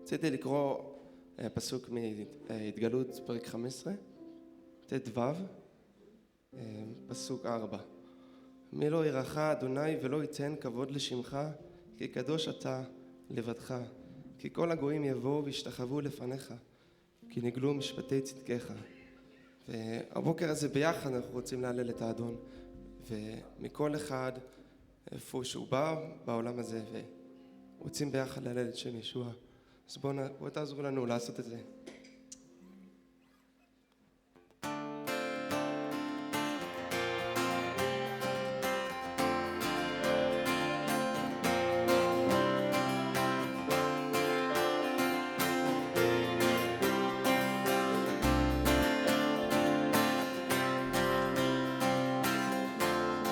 רציתי לקרוא פסוק מהתגלות פרק 15, ט"ו, פסוק 4. מי לא יראך אדוני ולא ייתן כבוד לשמך, כי קדוש אתה לבדך. כי כל הגויים יבואו וישתחוו לפניך, כי נגלו משפטי צדקך. והבוקר הזה ביחד אנחנו רוצים להלל את האדון, ומכל אחד איפה שהוא בא בעולם הזה, ורוצים ביחד להלל את שם ישוע. אז בואו תעזרו לנו לעשות את זה.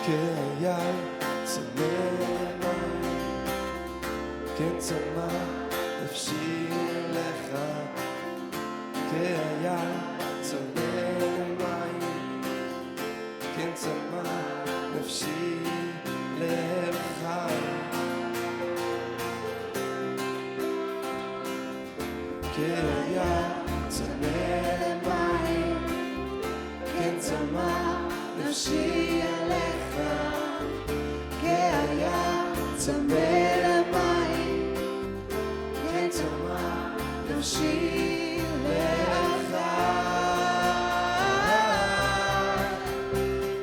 כאייל צמא מים, כן צמא נפשי לך. כאייל צמא מים, כן צמא נפשי לך. כאייל צמא מים, כן צמא נפשי אליך. כאייל צמא למים, כן צמא נפשי לך.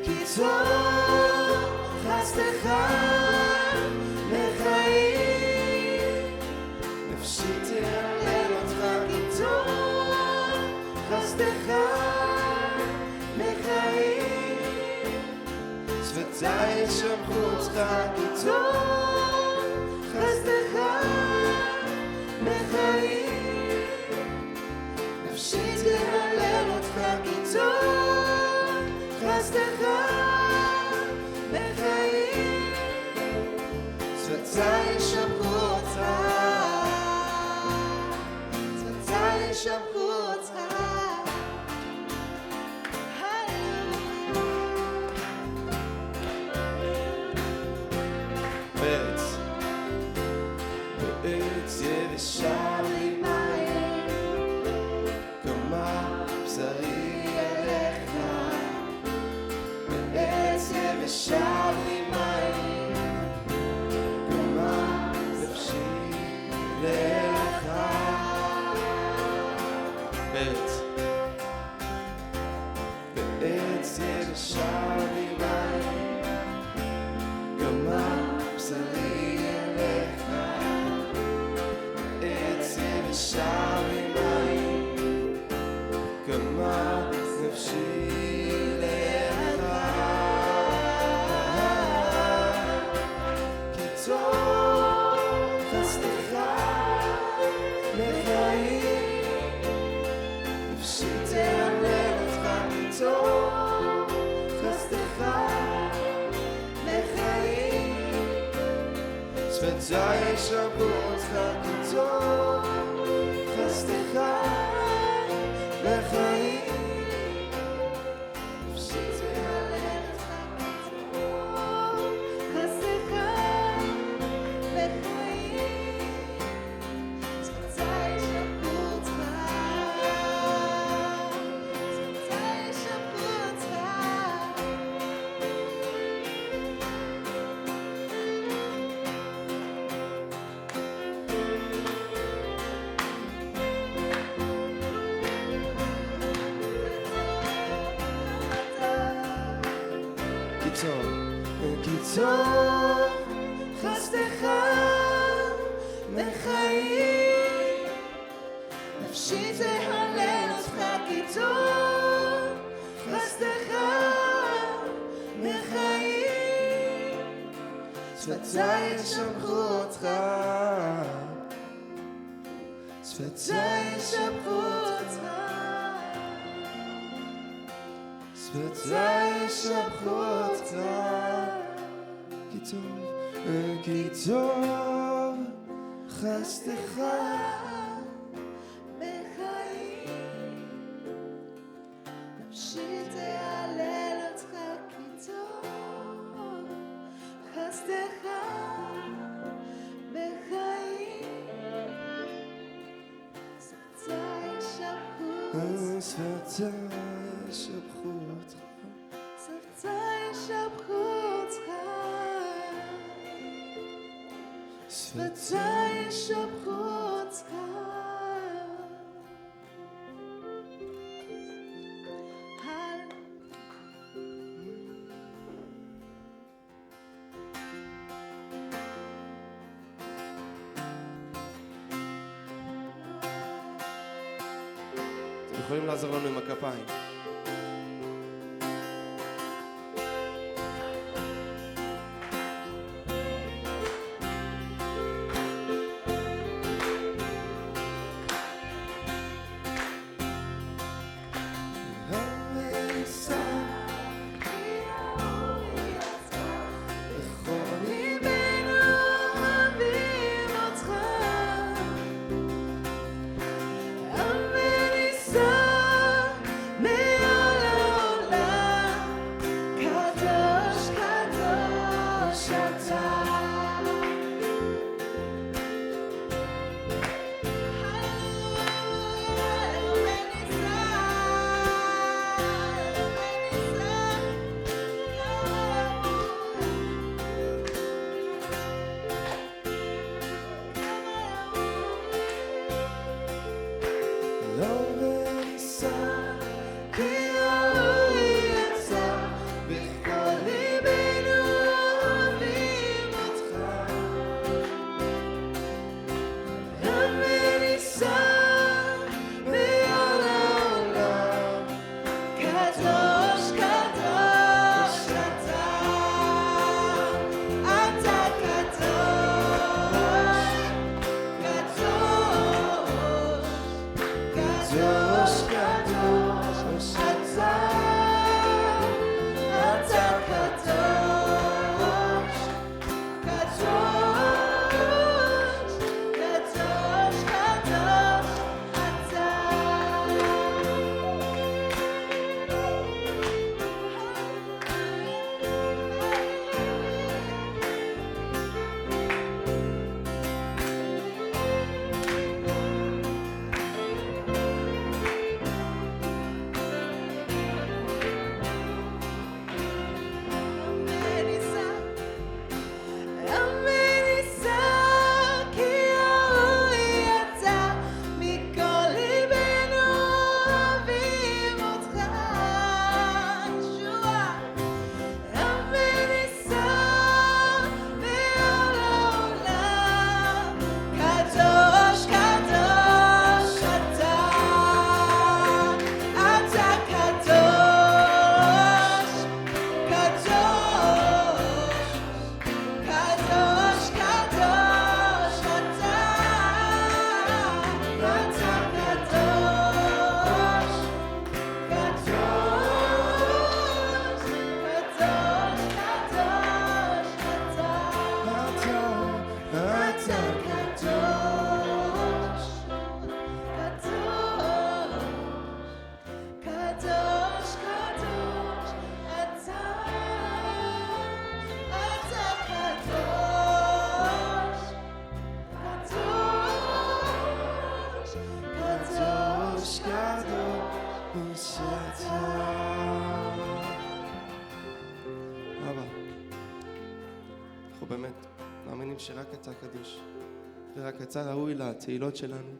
כי טוב חסדך לחיים, נפשי תהלל אותך. כי טוב חסדך לחיים, שפתי ישבחו אותך. כי טוב חסדך לחיים, נפשי תהלל אותך. כי טוב חסדך לחיים, שפתי ישבחו אותך. שפתי ישבחו אותך. בארץ יבשה לי מים, כמה בשרי אליך. בארץ יבשה לי מים, כמה נפשי לך. בארץ יבשה לי מים, כמה בשרי אליך. יבשה לי מים, כמה נפשי לך. כי טוב חסדך לחיים, נפשי תהלל אותך. כי טוב חסדך לחיים, שפתי ישבחו אותך. כי טוב חסדך לחיים, נפשי תהלל אותך. כי טוב חסדך לחיים, שפתי ישבחו אותך. שפתי ישבחו אותך. כי טוב חסדך לחיים, נפשי תהלל אותך. כי טוב חסדך לחיים, שפתי ישבחו אותך. שפתי ישבחו אותך. שפתי ישבחו אותך. כי טוב חסדך לחיים, נפשי תהלל אותך. כי טוב חסדך לחיים, שפתיי ישבחו אותך, שפתיי ישבחו אותך, שפתיי ישבחו אותך. אתם יכולים לעזור לנו עם הכפיים. באמת מאמינים שרק אתה קדוש ורק אתה ראוי לתהילות שלנו.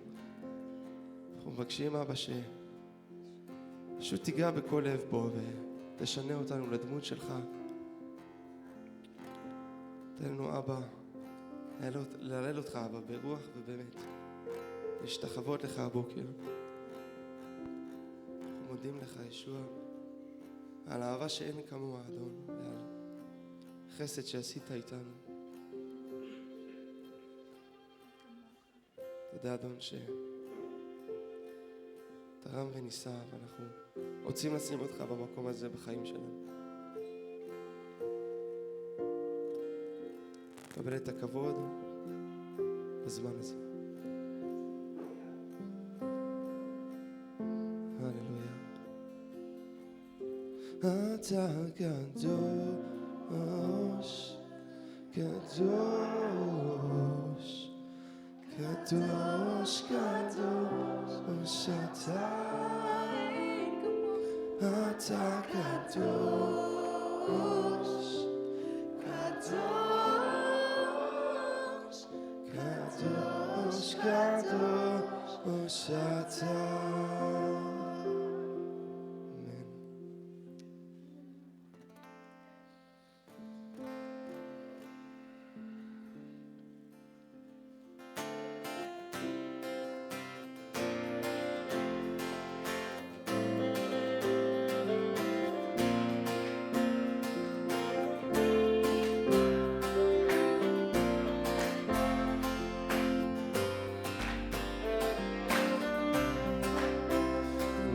אנחנו מבקשים, אבא, שפשוט תיגע בכל לב בו ותשנה אותנו לדמות שלך. תן לנו, אבא, להלל אותך, אבא, ברוח ובאמת להשתחוות לך הבוקר. אנחנו מודים לך, ישוע, על האהבה שאין כמוה, אדון, ועל חסד שעשית איתנו. תודה, אדון, שתרם וניסה, ואנחנו רוצים לשים אותך במקום הזה בחיים שלנו. קבל את הכבוד בזמן הזה. הללויה. אתה קדוש, קדוש, קדוש קדוש אתה, אתה קדוש קדוש קדוש קדוש אתה. אמן.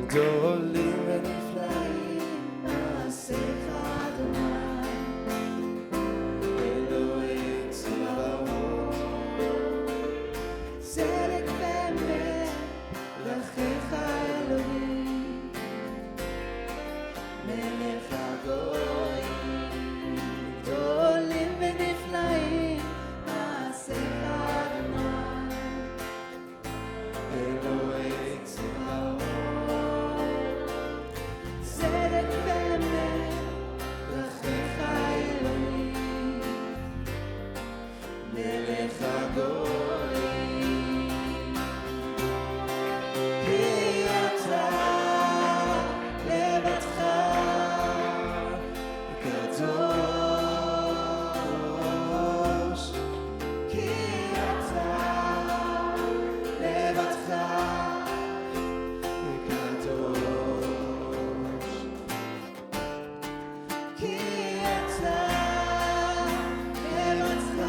גדולים ונפלאים מעשיך אדוני, אלוהי צבאות, צדק ואמת דרכיך אלוהים, מלך הגויים. גדולים ונפלאים מעשיך אדוני, אלוהי צבאות, צדק ואמת דרכיך אלוהים, מלך הגויים. כי אתה לבדך קדוש, כי אתה לבדך קדוש, כי אתה לבדך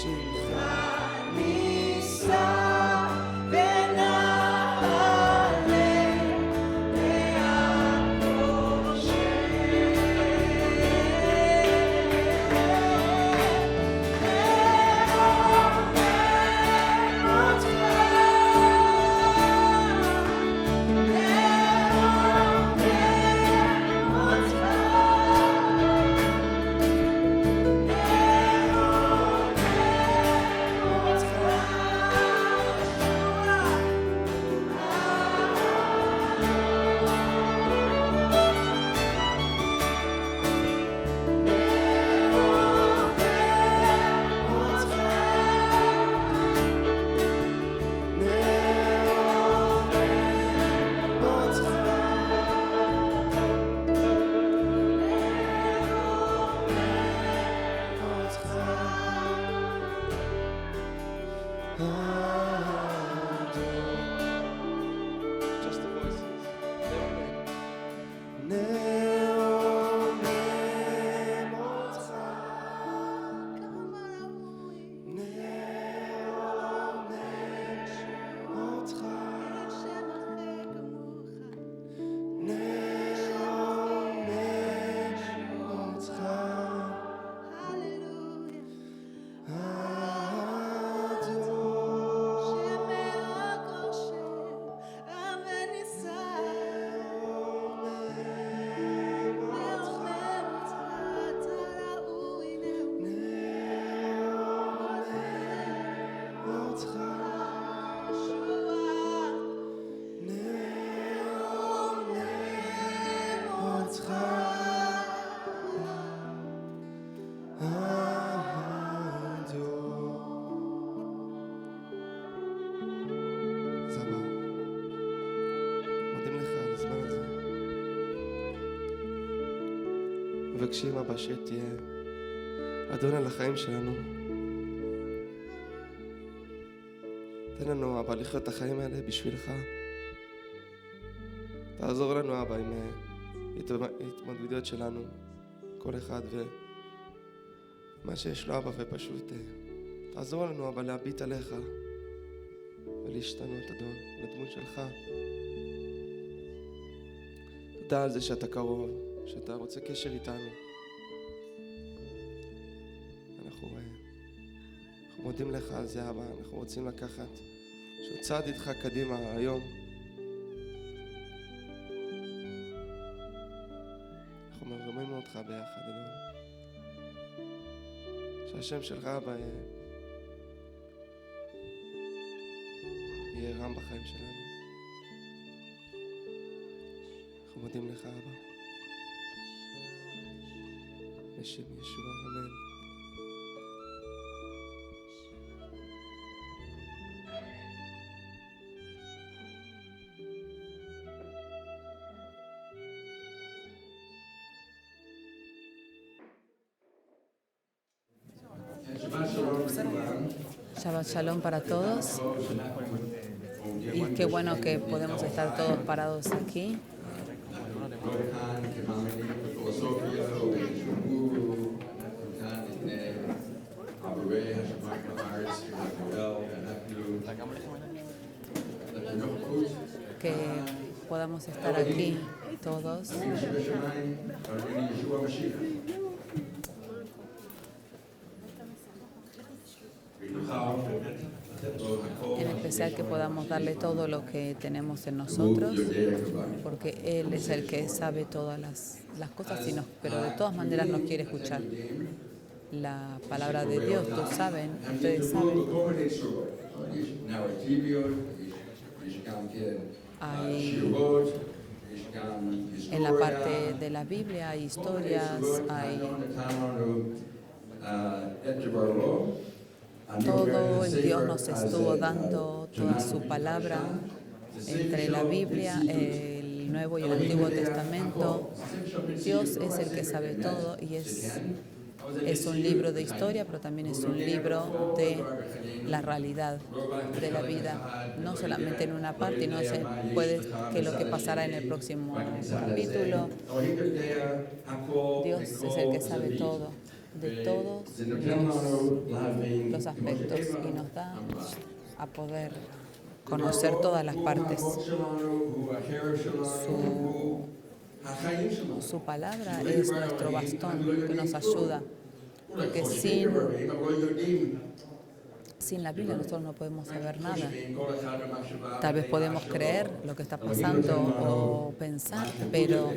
שמך נישא ונעלה Just the voices. נעורר אותך סבא, מודים לך על הזמן הזה. מבקשים אבא שתהיה אדון על החיים שלנו. תן לנו אבא לחיות את החיים האלה בשבילך. תעזור לנו אבא עם התמודדויות שלנו, כל אחד ומה שיש לו אבא, ופשוט תעזור לנו אבא להביט עליך ולהשתנות אדון לדמות שלך. תודה על זה שאתה קרוב, שאתה רוצה קשר איתנו. אנחנו מודים לך על זה אבא, אנחנו רוצים לקחת שהוא צעד איתך קדימה היום. אנחנו מרמים אותך ביחד אדון, שהשם שלך אבא יהיה רם בחיים שלנו. אנחנו מודים לך אבא, בשם ישוע, אמן. Shabbat Shalom para todos. Y qué bueno que podemos estar todos parados aquí. Que podamos estar aquí todos. En especial que podamos darle todo lo que tenemos en nosotros, porque Él es el que sabe todas las cosas, pero de todas maneras nos quiere escuchar. La palabra de Dios, ustedes saben. Hay, en la parte de la Biblia hay historias, hay todo el Dios nos estuvo dando toda su palabra entre la Biblia, el Nuevo y el Antiguo Testamento. Dios es el que sabe todo y es un libro de historia, pero también es un libro de la realidad de la vida, no solamente en una parte, no se puede que lo que pasará en el próximo capítulo. Dios es el que sabe todo, de todos los los aspectos y nos da a poder conocer todas las partes. Su palabra es nuestro bastón que nos ayuda, porque sin la Biblia nosotros no podemos saber nada. Tal vez podemos creer lo que está pasando o pensar, pero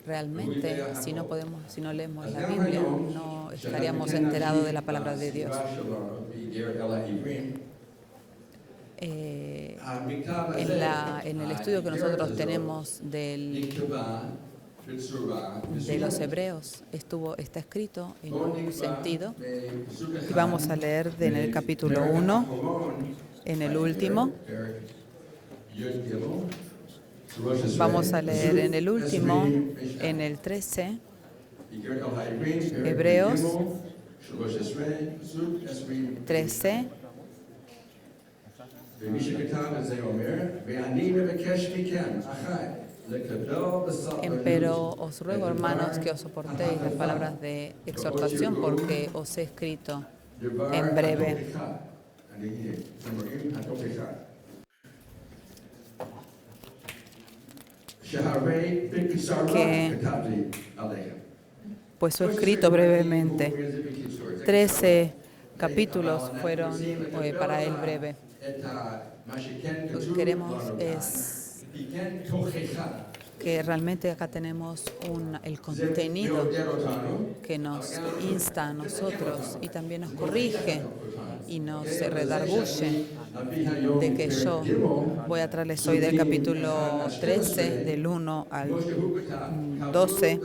realmente si no leemos la Biblia no estaríamos enterados de la palabra de Dios. En el estudio que nosotros tenemos de los hebreos está escrito en un sentido, y vamos a leer en el capítulo 1, en el último. Vamos a leer en el último, en el 13, Hebreos 13. Empero os ruego, hermanos, que os soportéis las palabras de exhortación, porque os he escrito en breve. Pues he escrito brevemente. 13 capítulos fueron para él breve. Lo que queremos es que realmente acá tenemos el contenido que nos insta a nosotros y también nos corrige y nos redarguye de que yo voy a traerles hoy del capítulo 13, del 1 al 12,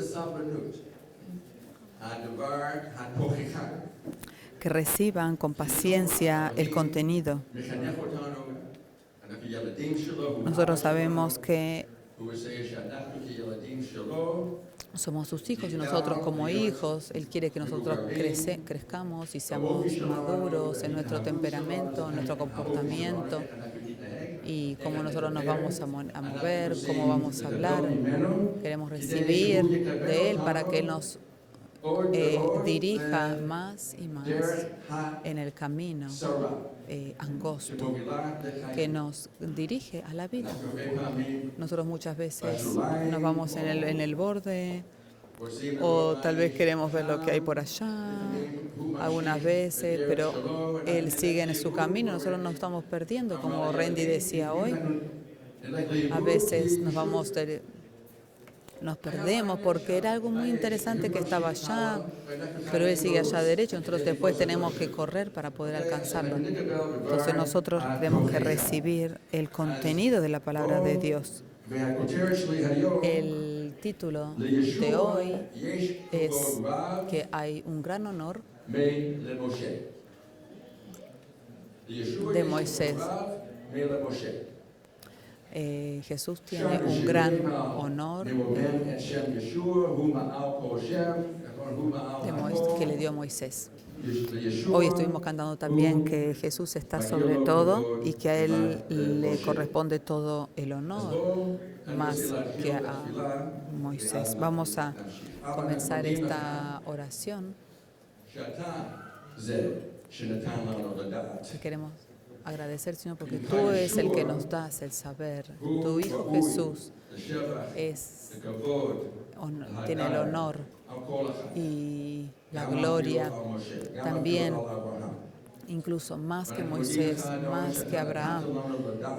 que reciban con paciencia el contenido. Nosotros sabemos que somos sus hijos y nosotros como hijos, Él quiere que nosotros crezcamos y seamos maduros en nuestro temperamento, en nuestro comportamiento y cómo nosotros nos vamos a mover, cómo vamos a hablar. Queremos recibir de Él para que Él nos dirija más y más en el camino angosto que nos dirige a la vida. Nosotros muchas veces nos vamos en el borde o tal vez queremos ver lo que hay por allá, algunas veces, pero Él sigue en su camino, nosotros nos estamos perdiendo, como Randy decía hoy. A veces nos perdemos porque era algo muy interesante que estaba allá, pero Él sigue allá derecho, nosotros después tenemos que correr para poder alcanzarlo. Entonces nosotros tenemos que recibir el contenido de la palabra de Dios. El título de hoy es que hay un gran honor de Moisés. Jesús tiene un gran honor que le dio Moisés. Hoy estuvimos cantando también que Jesús está sobre todo y que a Él le corresponde todo el honor, más que a Moisés. Vamos a comenzar esta oración. Queremos agradecer, Señor, porque tú eres el que nos das el saber. Tu Hijo Jesús tiene el honor y la gloria también, incluso más que Moisés, más que Abraham.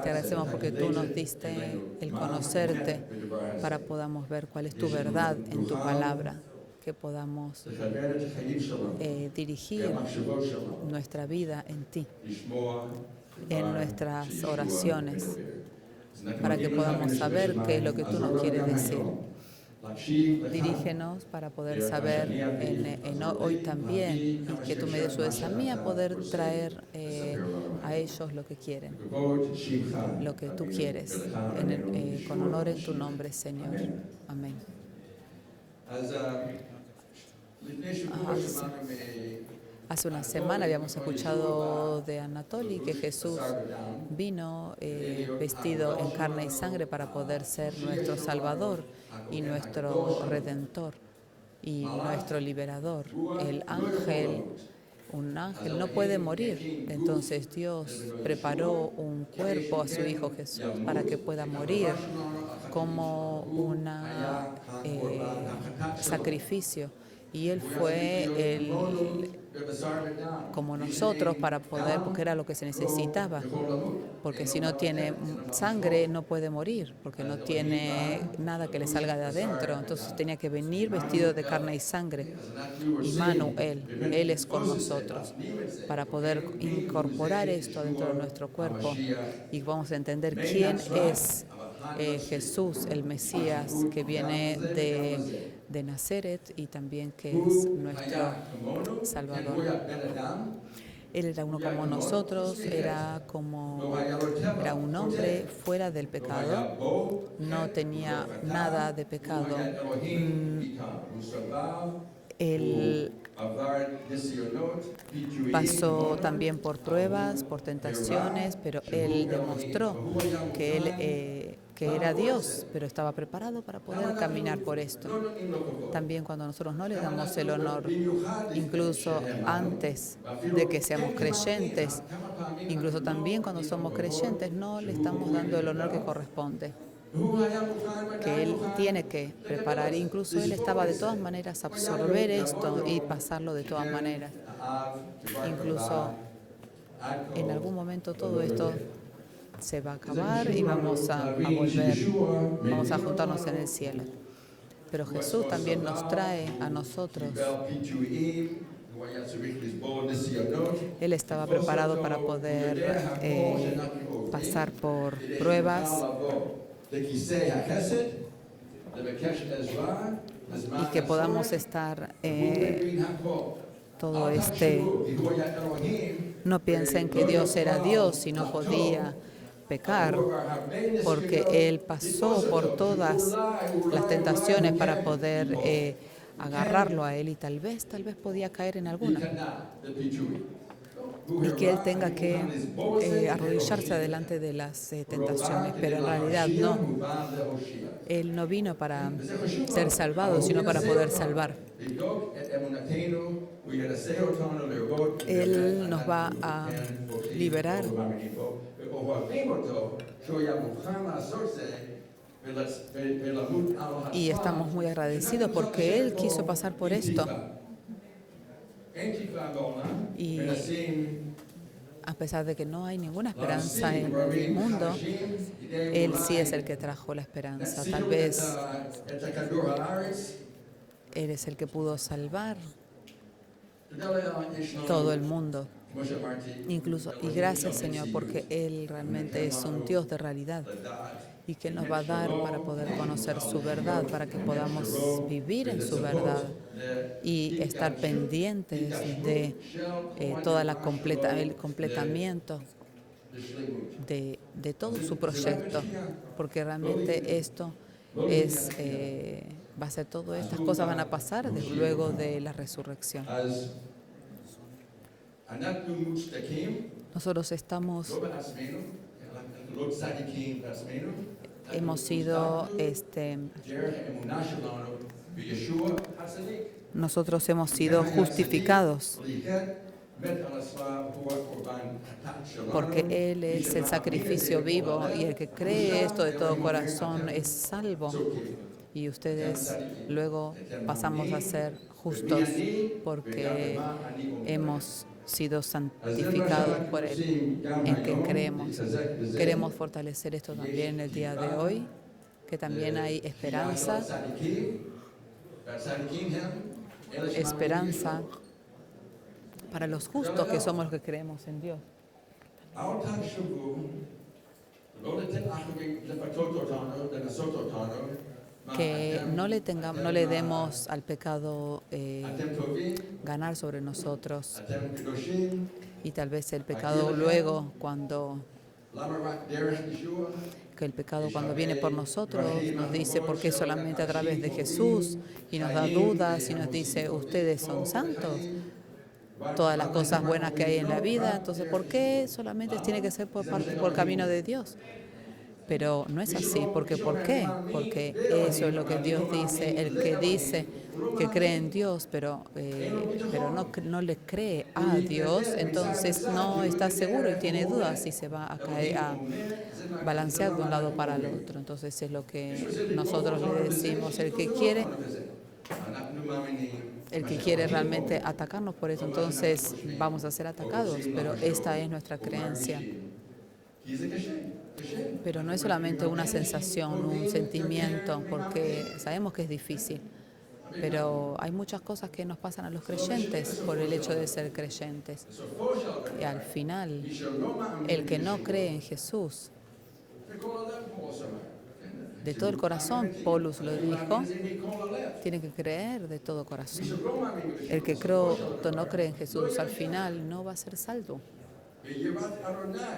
Te agradecemos porque tú nos diste el conocerte para podamos ver cuál es tu verdad en tu palabra, que podamos dirigir nuestra vida en ti, en nuestras oraciones, para que podamos saber qué es lo que tú nos quieres decir. Dirígenos para poder saber hoy también y que tú me ayudes a mí a poder traer a ellos lo que quieren, lo que tú quieres, con honor en tu nombre, Señor. Amén. Hace una semana habíamos escuchado de Anatoly que Jesús vino vestido en carne y sangre para poder ser nuestro Salvador y nuestro Redentor y nuestro Liberador. El ángel un ángel no puede morir. Entonces Dios preparó un cuerpo a su Hijo Jesús para que pueda morir como un sacrificio. Y Él fue como nosotros para poder, porque era lo que se necesitaba. Porque si no tiene sangre no puede morir, porque no tiene nada que le salga de adentro. Entonces tenía que venir vestido de carne y sangre. Y Manuel, Él es con nosotros, para poder incorporar esto dentro de nuestro cuerpo. Y vamos a entender quién es Jesús, el Mesías, que viene de Nazaret y también que es nuestro Salvador. Él era uno como nosotros, era un hombre fuera del pecado, no tenía nada de pecado. Él pasó también por pruebas, por tentaciones, pero él demostró que era Dios, pero estaba preparado para poder caminar por esto. También cuando nosotros no le damos el honor, incluso antes de que seamos creyentes, incluso también cuando somos creyentes, no le estamos dando el honor que corresponde, que Él tiene que preparar. Incluso Él estaba de todas maneras a absorber esto y pasarlo de todas maneras. Incluso en algún momento todo esto se va a acabar y vamos a volver, vamos a juntarnos en el cielo. Pero Jesús también nos trae a nosotros. Él estaba preparado para poder pasar por pruebas y que podamos estar todo no piensen que Dios era Dios y no podía pecar, porque Él pasó por todas las tentaciones para poder agarrarlo a Él, y tal vez podía caer en alguna, y que Él tenga que arrodillarse delante de las tentaciones, pero en realidad no. Él no vino para ser salvado, sino para poder salvar. Él nos va a liberar. Y estamos muy agradecidos porque Él quiso pasar por esto. Y a pesar de que no hay ninguna esperanza en el mundo, Él sí es el que trajo la esperanza. Tal vez Él es el que pudo salvar todo el mundo. Incluso, y gracias, Señor, porque Él realmente es un Dios de realidad y que nos va a dar para poder conocer su verdad, para que podamos vivir en su verdad y estar pendientes de toda el completamiento de todo su proyecto, porque realmente esto es va a ser, todas estas cosas van a pasar luego de la resurrección. Nosotros hemos sido justificados porque Él es el sacrificio vivo, y el que cree esto de todo corazón es salvo. Y ustedes luego pasamos a ser justos porque hemos sido santificados por Él, en quien creemos. Queremos fortalecer esto también en el día de hoy, que también hay esperanza para los justos, que somos los que creemos en Dios. Que no le demos al pecado ganar sobre nosotros, y tal vez el pecado luego cuando viene por nosotros nos dice por qué solamente a través de Jesús, y nos da dudas y nos dice ustedes son santos, todas las cosas buenas que hay en la vida, entonces ¿por qué solamente tiene que ser por camino de Dios? Pero no es así, porque ¿por qué? Porque eso es lo que Dios dice. El que dice que cree en Dios, pero no le cree a Dios, entonces no está seguro y tiene dudas si se va a caer, a balancear de un lado para el otro. Entonces es lo que nosotros le decimos. El que quiere realmente atacarnos por eso, entonces vamos a ser atacados, pero esta es nuestra creencia. Pero no es solamente una sensación, un sentimiento, porque sabemos que es difícil, pero hay muchas cosas que nos pasan a los creyentes por el hecho de ser creyentes. Y al final, el que no cree en Jesús, de todo el corazón, Paulus lo dijo, tiene que creer de todo corazón. El que no cree en Jesús, al final no va a ser salvo.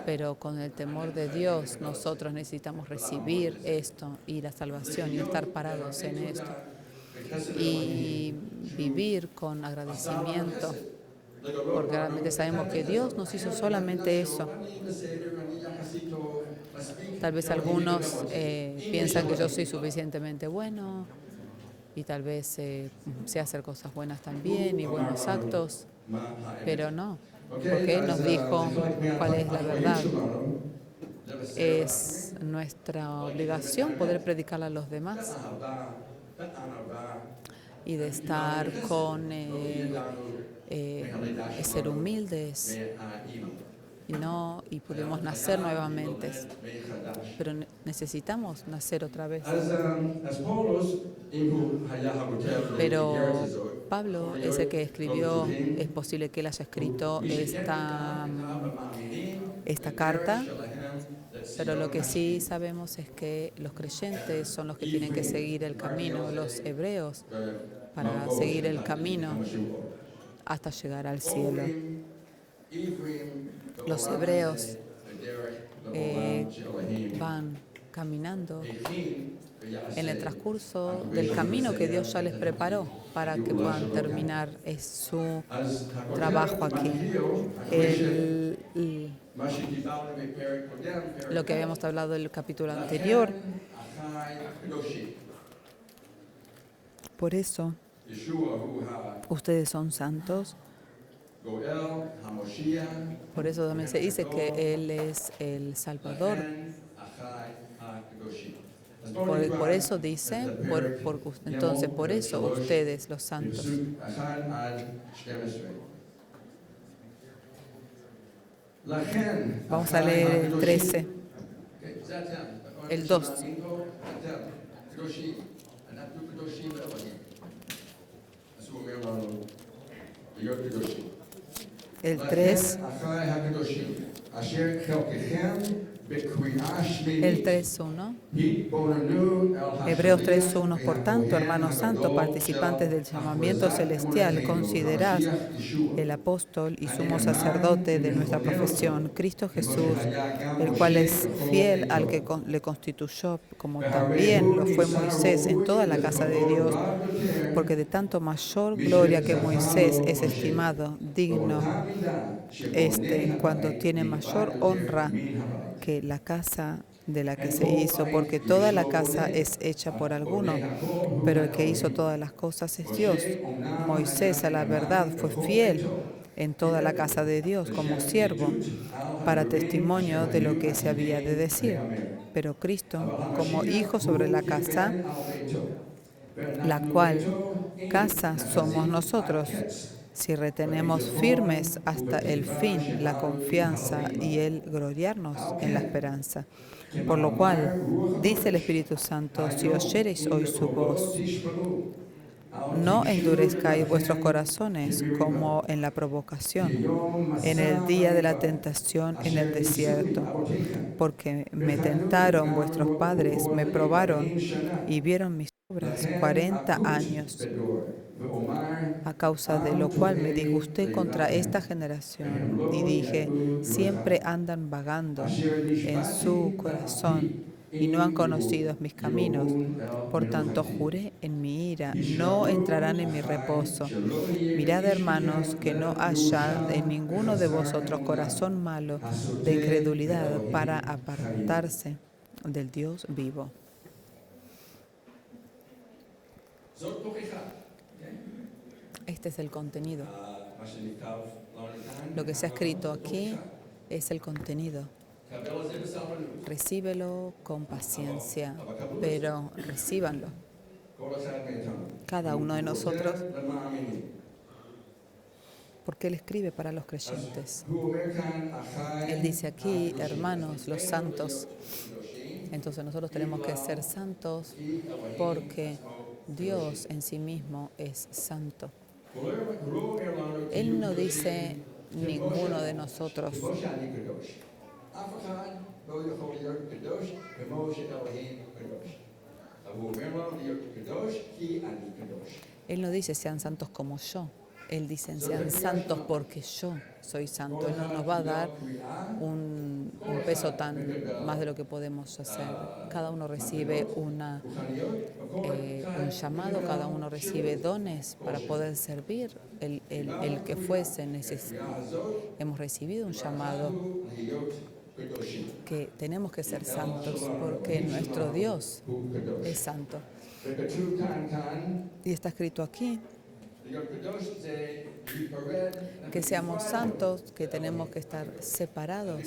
Pero con el temor de Dios nosotros necesitamos recibir esto y la salvación y estar parados en esto y vivir con agradecimiento, porque realmente sabemos que Dios nos hizo solamente eso. Tal vez algunos piensan que yo soy suficientemente bueno y tal vez sé hacer cosas buenas también y buenos actos, pero no. Porque Él nos dijo cuál es la verdad. Es nuestra obligación poder predicar a los demás y de estar con ser humildes y pudimos nacer nuevamente. Pero necesitamos nacer otra vez. Pero Pablo es el que escribió, es posible que él haya escrito esta carta, pero lo que sí sabemos es que los creyentes son los que tienen que seguir el camino, los hebreos, para seguir el camino hasta llegar al cielo. Los hebreos van caminando en el transcurso del camino que Dios ya les preparó para que puedan terminar su trabajo aquí. Lo que habíamos hablado del capítulo anterior. Por eso, ustedes son santos. Por eso también se dice que Él es el Salvador. Por eso dice, entonces por eso ustedes, los santos. Vamos a leer el 13, el 2. El 3. El 3.1. Hebreos 3.1. Por tanto, hermanos santos, participantes del llamamiento celestial, considerad el apóstol y sumo sacerdote de nuestra profesión, Cristo Jesús, el cual es fiel al que le constituyó, como también lo fue Moisés en toda la casa de Dios, porque de tanto mayor gloria que Moisés es estimado digno cuando tiene mayor honra que la casa de la que se hizo, porque toda la casa es hecha por alguno, pero el que hizo todas las cosas es Dios. Moisés, a la verdad, fue fiel en toda la casa de Dios como siervo, para testimonio de lo que se había de decir. Pero Cristo, como hijo sobre la casa, la cual casa somos nosotros, si retenemos firmes hasta el fin la confianza y el gloriarnos en la esperanza. Por lo cual, dice el Espíritu Santo, si oyereis hoy su voz, no endurezcáis vuestros corazones como en la provocación, en el día de la tentación en el desierto, porque me tentaron vuestros padres, me probaron y vieron mis obras 40 años, a causa de lo cual me disgusté contra esta generación y dije, siempre andan vagando en su corazón y no han conocido mis caminos. Por tanto, juré en mi ira, no entrarán en mi reposo. Mirad, hermanos, que no haya en ninguno de vosotros corazón malo de incredulidad para apartarse del Dios vivo. Este es el contenido. Lo que se ha escrito aquí es el contenido. Recíbelo con paciencia, pero recíbanlo. Cada uno de nosotros, porque Él escribe para los creyentes. Él dice aquí, hermanos, los santos. Entonces nosotros tenemos que ser santos porque Dios en sí mismo es santo. Él no dice ninguno de nosotros. Él no dice sean santos como yo. Él dice sean santos porque yo soy santo. Él no nos va a dar un peso tan más de lo que podemos hacer. Cada uno recibe un llamado, cada uno recibe dones para poder servir el que fuese necesario. Hemos recibido un llamado que tenemos que ser santos porque nuestro Dios es santo. Y está escrito aquí que seamos santos, que tenemos que estar separados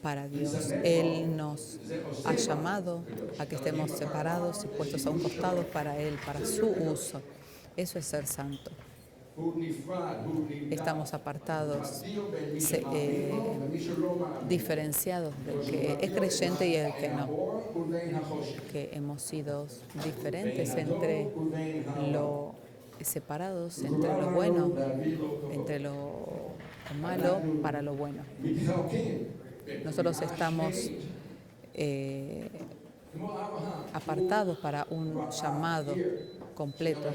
para Dios. Él nos ha llamado a que estemos separados y puestos a un costado para Él, para su uso. Eso es ser santo. Estamos apartados, diferenciados del que es creyente y el que no. Que hemos sido diferentes separados entre lo bueno, entre lo malo para lo bueno. Nosotros estamos apartados para un llamado completo.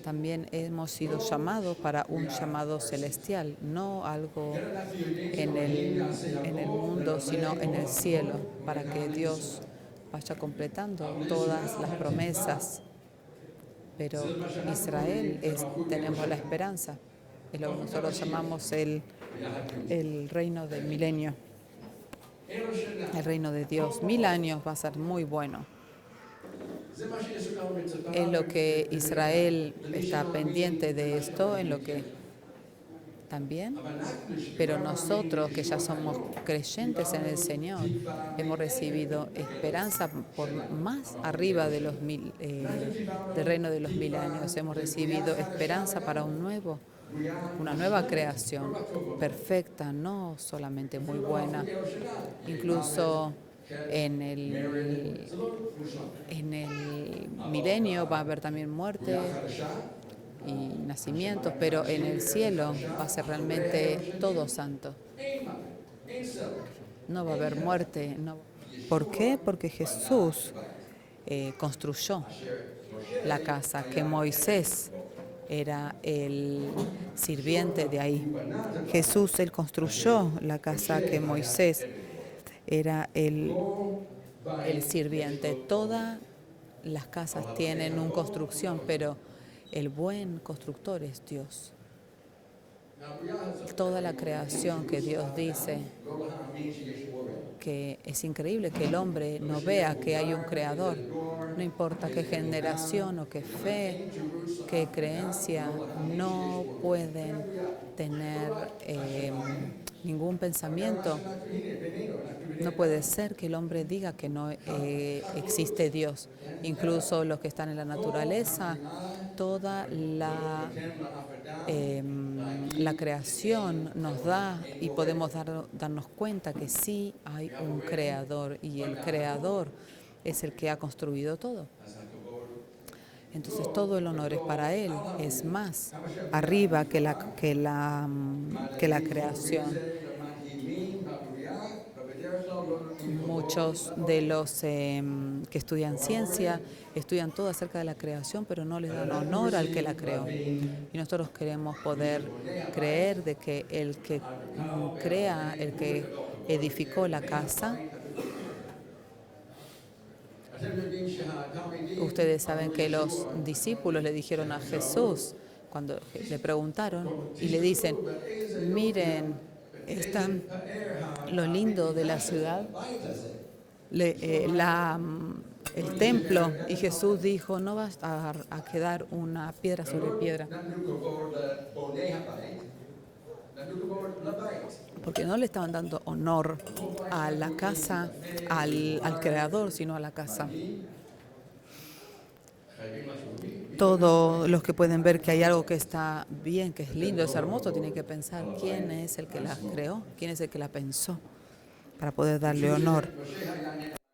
También hemos sido llamados para un llamado celestial, no algo en el mundo, sino en el cielo, para que Dios vaya completando todas las promesas. Pero Israel tenemos la esperanza, es lo que nosotros llamamos el reino del milenio. El reino de Dios, 1000 años va a ser muy bueno. Es lo que Israel está pendiente de esto, en lo que también, pero nosotros que ya somos creyentes en el Señor, hemos recibido esperanza por más arriba de del reino de los 1000 años. Hemos recibido esperanza para una nueva creación perfecta, no solamente muy buena. Incluso en el milenio va a haber también muerte y nacimientos, pero en el cielo va a ser realmente todo santo. No va a haber muerte. No. ¿Por qué? Porque Jesús construyó la casa, que Moisés era el sirviente de ahí. Jesús, Él construyó la casa que Moisés era el sirviente. Todas las casas tienen una construcción, pero el buen constructor es Dios. Toda la creación que Dios dice que es increíble que el hombre no vea que hay un creador. No importa qué generación o qué fe, qué creencia, no pueden tener ningún pensamiento. No puede ser que el hombre diga que no existe Dios. Incluso los que están en la naturaleza, toda la creación nos da y podemos darnos cuenta que sí hay un creador y el creador es el que ha construido todo. Entonces todo el honor es para Él, es más arriba que la creación. Muchos de los que estudian ciencia estudian todo acerca de la creación, pero no les dan honor al que la creó. Y nosotros queremos poder creer de que el que crea, el que edificó la casa. Ustedes saben que los discípulos le dijeron a Jesús, cuando le preguntaron y le dicen, miren, están lo lindo de la ciudad, el templo, y Jesús dijo, no va a quedar una piedra sobre piedra, porque no le estaban dando honor a la casa, al creador, sino a la casa. Todos los que pueden ver que hay algo que está bien, que es lindo, es hermoso, tienen que pensar quién es el que la creó, quién es el que la pensó, para poder darle honor.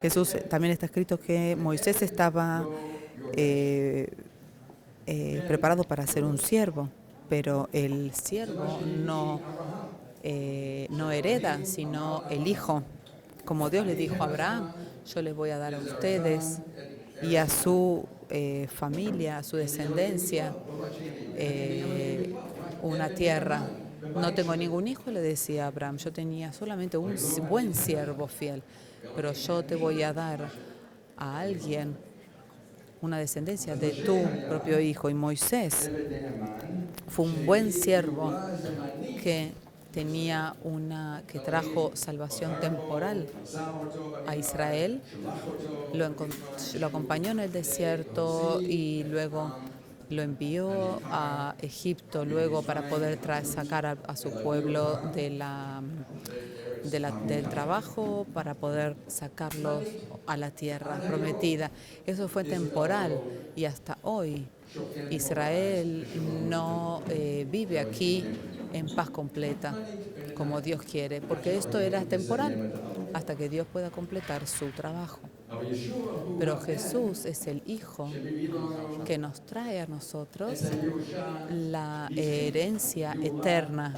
Jesús, también está escrito que Moisés estaba preparado para ser un siervo, pero el siervo no hereda, sino el hijo. Como Dios le dijo a Abraham, yo les voy a dar a ustedes y a su familia, a su descendencia, una tierra. No tengo ningún hijo, le decía Abraham, yo tenía solamente un buen siervo fiel, pero yo te voy a dar a alguien, una descendencia de tu propio hijo. Y Moisés fue un buen siervo que que trajo salvación temporal a Israel, lo acompañó en el desierto y luego lo envió a Egipto, luego para poder sacar a su pueblo del trabajo, para poder sacarlos a la tierra prometida. Eso fue temporal y hasta hoy Israel no vive aquí en paz completa, como Dios quiere, porque esto era temporal, hasta que Dios pueda completar su trabajo. Pero Jesús es el Hijo que nos trae a nosotros la herencia eterna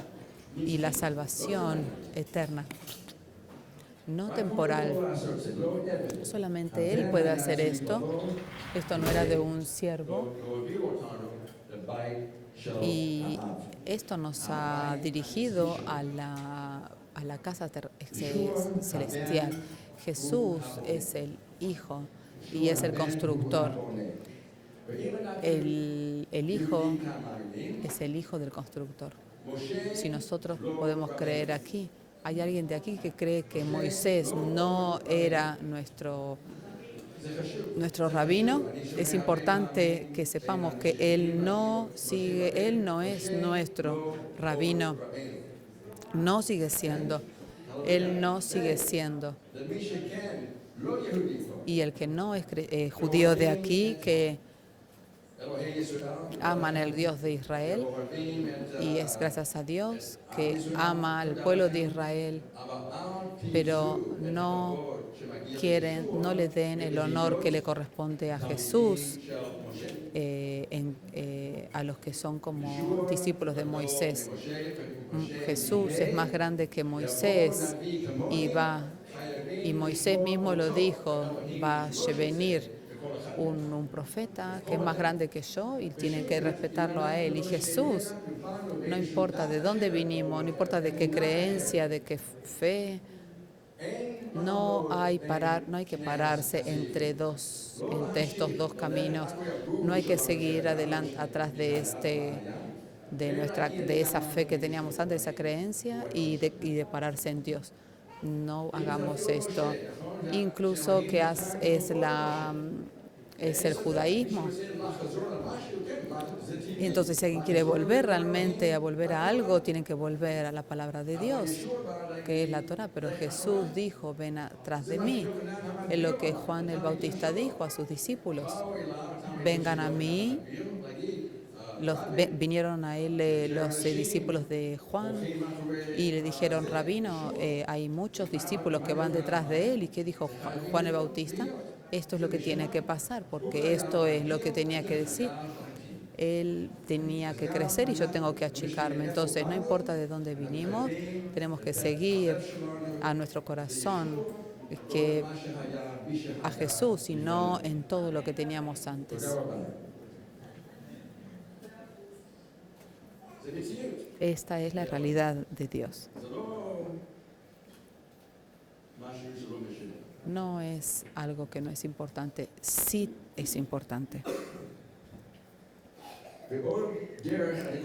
y la salvación eterna, no temporal. Solamente Él puede hacer esto. Esto no era de un siervo. Y esto nos ha dirigido a la casa celestial. Jesús es el Hijo y es el constructor. El Hijo es el Hijo del constructor. Si nosotros podemos creer aquí, hay alguien de aquí que cree que Moisés no era nuestro rabino, es importante que sepamos que él no es nuestro rabino, no sigue siendo, él no sigue siendo. Y el que no es judío de aquí, que aman al Dios de Israel, y es gracias a Dios que ama al pueblo de Israel, pero no le den el honor que le corresponde a Jesús, a los que son como discípulos de Moisés. Jesús es más grande que Moisés y Moisés mismo lo dijo, va a venir un profeta que es más grande que yo y tienen que respetarlo a él. Y Jesús, no importa de dónde vinimos, no importa de qué creencia, de qué fe, no hay que pararse entre estos dos caminos. No hay que seguir atrás de esa fe que teníamos antes, esa creencia, y de pararse en Dios. No hagamos esto. Incluso que es el judaísmo. Y entonces, si alguien quiere volver realmente a volver a algo, tienen que volver a la palabra de Dios, que es la Torá. Pero Jesús dijo, ven atrás de mí. Es lo que Juan el Bautista dijo a sus discípulos. Vengan a mí. Vinieron a él los discípulos de Juan y le dijeron, Rabino, hay muchos discípulos que van detrás de él. ¿Y qué dijo Juan el Bautista? Esto es lo que tiene que pasar, porque esto es lo que tenía que decir. Él tenía que crecer y yo tengo que achicarme. Entonces, no importa de dónde vinimos, tenemos que seguir a nuestro corazón, a Jesús, y no en todo lo que teníamos antes. Esta es la realidad de Dios. No es algo que no es importante, sí es importante.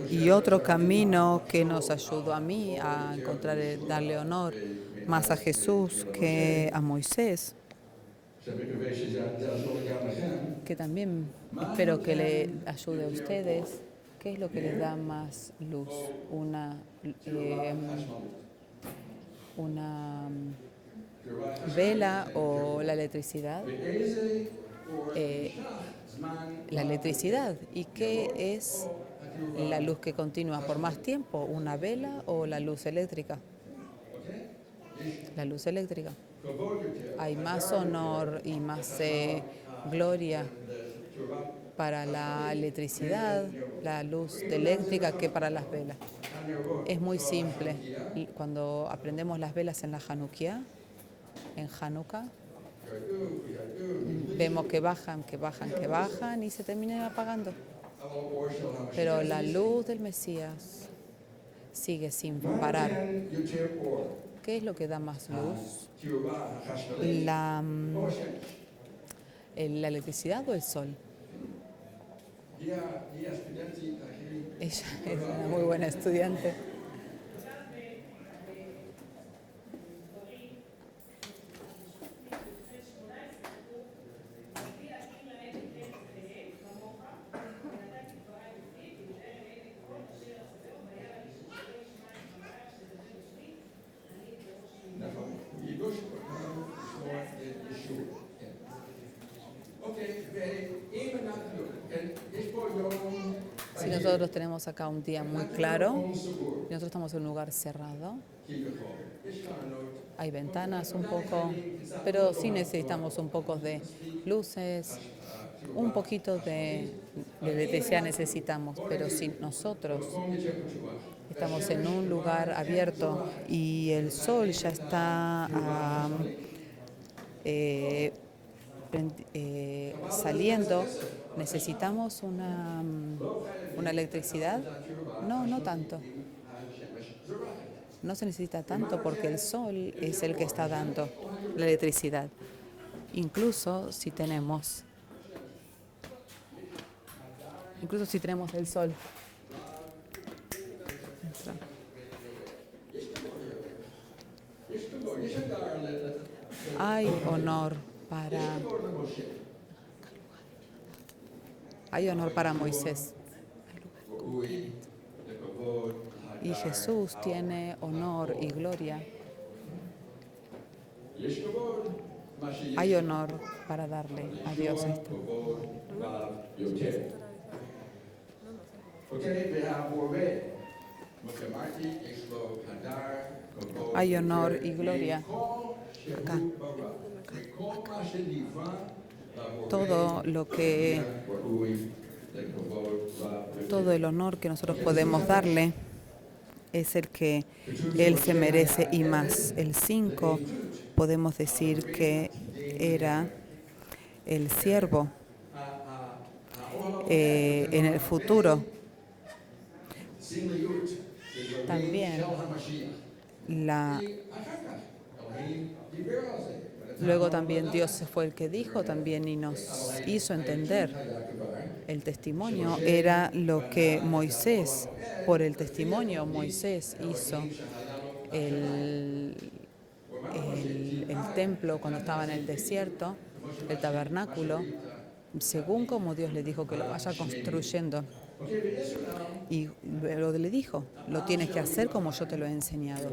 Y otro camino que nos ayudó a mí a encontrar, darle honor más a Jesús que a Moisés, que también espero que le ayude a ustedes. ¿Qué es lo que les da más luz? Una vela o la electricidad. La electricidad. ¿Y qué es la luz que continúa por más tiempo? ¿Una vela o la luz eléctrica? La luz eléctrica. Hay más honor y más gloria para la electricidad, la luz eléctrica, que para las velas. Es muy simple. Cuando aprendemos las velas en la Hanukkah, en Hanukkah, vemos que bajan, que bajan, que bajan y se terminan apagando. Pero la luz del Mesías sigue sin parar. ¿Qué es lo que da más luz? ¿La electricidad o el sol? Ella es una muy buena estudiante. Si nosotros tenemos acá un día muy claro, y nosotros estamos en un lugar cerrado, hay ventanas un poco, pero sí necesitamos un poco de luces, un poquito de electricidad necesitamos, pero si nosotros estamos en un lugar abierto y el sol ya está saliendo, ¿necesitamos una electricidad? No, no tanto. No se necesita tanto porque el sol es el que está dando la electricidad. Incluso si tenemos el sol. Hay honor para Moisés. Y Jesús tiene honor y gloria. Hay honor para darle a Dios esto. Hay honor y gloria acá. Todo el honor que nosotros podemos darle es el que Él se merece y más. El 5 podemos decir que era el siervo en el futuro. También luego también Dios fue el que dijo también y nos hizo entender. El testimonio era lo que Moisés, por el testimonio Moisés hizo el templo cuando estaba en el desierto, el tabernáculo, según como Dios le dijo que lo vaya construyendo. Y luego le dijo, lo tienes que hacer como yo te lo he enseñado.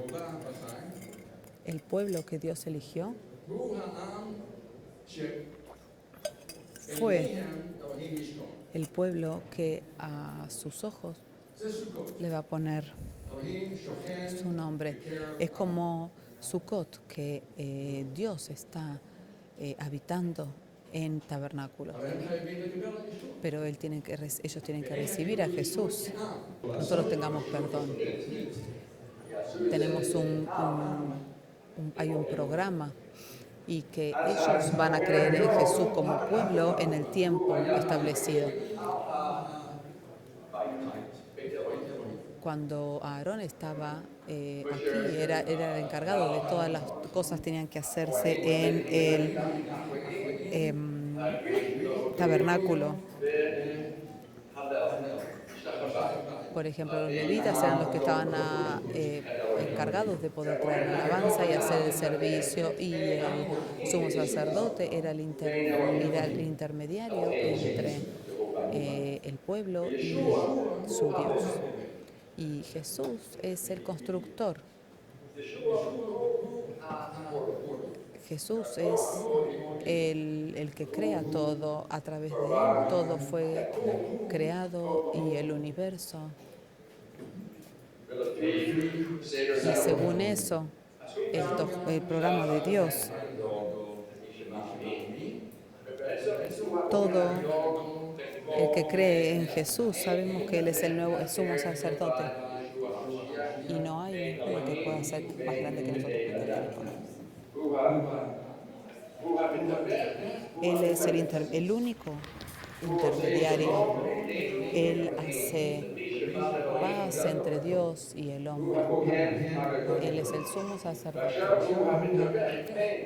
El pueblo que Dios eligió fue el pueblo que a sus ojos le va a poner su nombre. Es como Sukkot, que Dios está habitando en tabernáculo. Pero ellos tienen que recibir a Jesús. Nosotros tengamos perdón. Tenemos hay un programa y que ellos van a creer en Jesús como pueblo en el tiempo establecido. Cuando Aarón estaba aquí, era el encargado de todas las cosas, tenían que hacerse en el tabernáculo. Por ejemplo, los levitas eran los que estaban encargados de poder traer la alabanza y hacer el servicio, y el sumo sacerdote era era el intermediario entre el pueblo y su Dios. Y Jesús es el constructor. Jesús es el que crea todo. A través de Él todo fue creado y el universo. Y según eso, el programa de Dios, todo el que cree en Jesús, sabemos que Él es el sumo sacerdote. Y no hay ninguno que pueda ser más grande que nosotros porque Él tiene poder. Él es el único intermediario. Él hace paz entre Dios y el hombre. Él es el sumo sacerdote.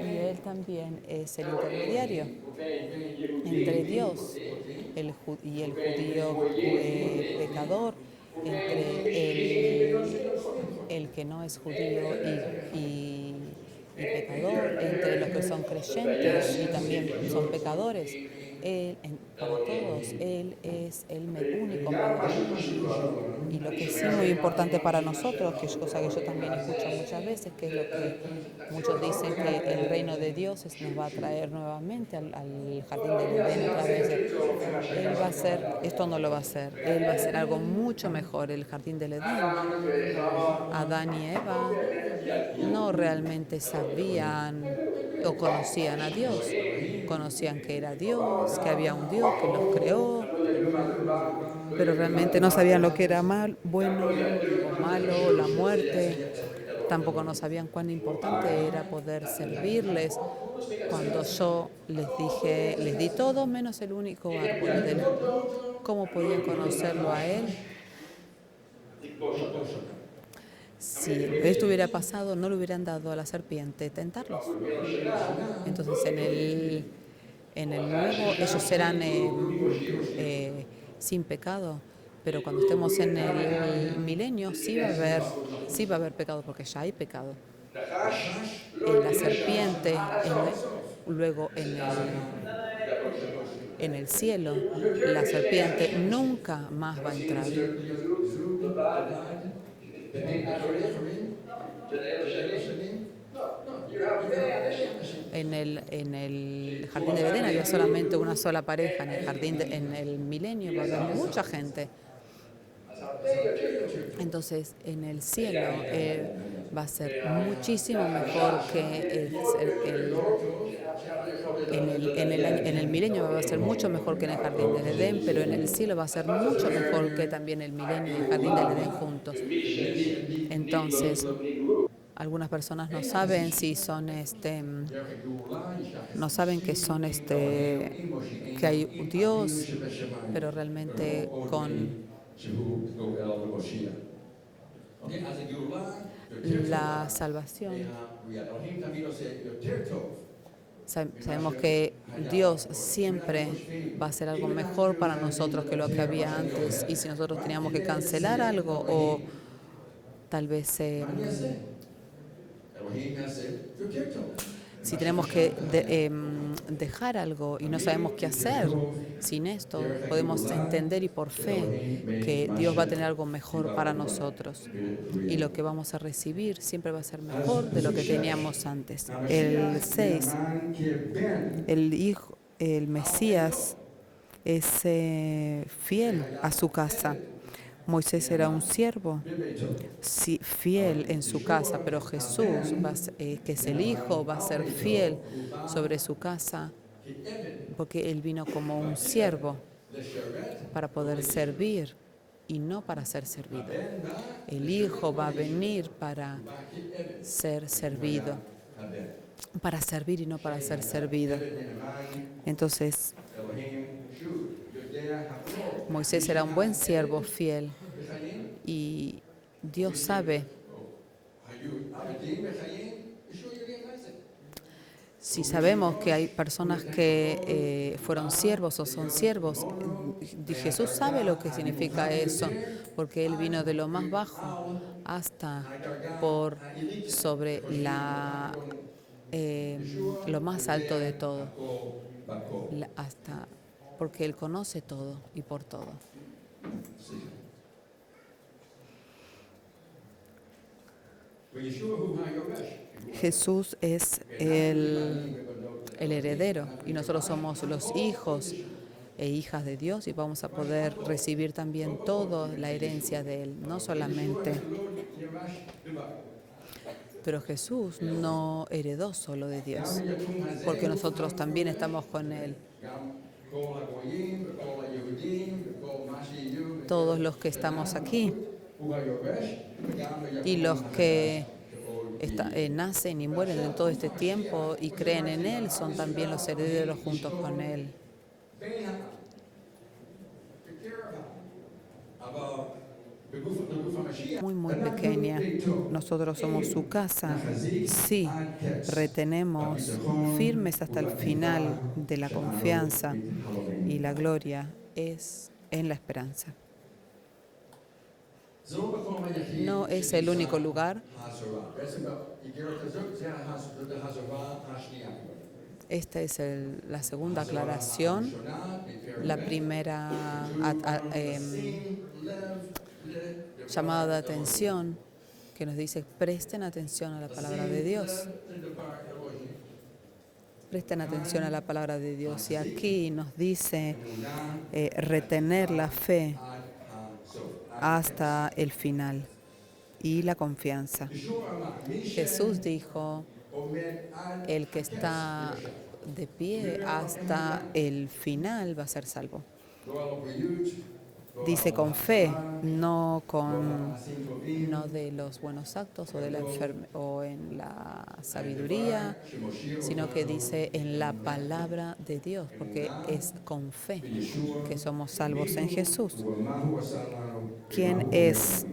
Y Él también es el intermediario entre Dios y el judío pecador, entre el que no es judío y pecador, entre los que son creyentes y también son pecadores. Para todos, Él es el único mediador. Y lo que sí es muy importante para nosotros, que es cosa que yo también escucho muchas veces, que es lo que muchos dicen, que el reino de Dios nos va a traer nuevamente al jardín del Edén otra vez. Él va a hacer, esto no lo va a hacer, Él va a hacer algo mucho mejor. El jardín del Edén, Adán y Eva no realmente sabían o conocían a Dios. Conocían que era Dios, que había un Dios que los creó, pero realmente no sabían lo que era bueno o malo, la muerte. Tampoco no sabían cuán importante era poder servirles. Cuando yo les di todo menos el único árbol. ¿Cómo podían conocerlo a Él? Si esto hubiera pasado, no le hubieran dado a la serpiente tentarlos. Entonces, en el nuevo, ellos serán sin pecado, pero cuando estemos en el milenio, sí va a haber pecado, porque ya hay pecado. La serpiente, luego en el cielo, la serpiente nunca más va a entrar. En el jardín de Edén había solamente una sola pareja. En el milenio va a haber mucha gente. Entonces, en el cielo va a ser muchísimo mejor que en el milenio va a ser mucho mejor que en el jardín del Edén, pero en el cielo va a ser mucho mejor que también el milenio y el jardín del Edén juntos. Entonces, algunas personas no saben si son no saben que son que hay un Dios, pero realmente con la salvación sabemos que Dios siempre va a hacer algo mejor para nosotros que lo que había antes, y si nosotros teníamos que cancelar algo o tal vez si tenemos que dejar algo y no sabemos qué hacer sin esto, podemos entender y por fe que Dios va a tener algo mejor para nosotros. Y lo que vamos a recibir siempre va a ser mejor de lo que teníamos antes. El 6, el Mesías es fiel a su casa. Moisés era un siervo fiel en su casa, pero Jesús, que es el Hijo, va a ser fiel sobre su casa, porque Él vino como un siervo para poder servir y no para ser servido. El Hijo va a venir para ser servido, para servir y no para ser servido. Entonces, Moisés era un buen siervo fiel y Dios sabe Si sabemos que hay personas que fueron siervos o son siervos, Jesús sabe lo que significa eso, porque Él vino de lo más bajo hasta por sobre lo más alto de todo, hasta porque Él conoce todo y por todo. Jesús es el heredero y nosotros somos los hijos e hijas de Dios y vamos a poder recibir también toda la herencia de Él, no solamente. Pero Jesús no heredó solo de Dios, porque nosotros también estamos con Él. Todos los que estamos aquí y los que nacen y mueren en todo este tiempo y creen en Él son también los herederos junto con Él. Muy pequeña. Nosotros somos su casa. Sí, retenemos firmes hasta el final de la confianza y la gloria es en la esperanza. No es el único lugar. Esta es la segunda aclaración. La primera llamada de atención que nos dice presten atención a la palabra de Dios. Presten atención a la palabra de Dios. Y aquí nos dice retener la fe hasta el final y la confianza. Jesús dijo, el que está de pie hasta el final va a ser salvo. Dice con fe, no de los buenos actos o en la sabiduría, sino que dice en la palabra de Dios, porque es con fe que somos salvos en Jesús. ¿Quién es?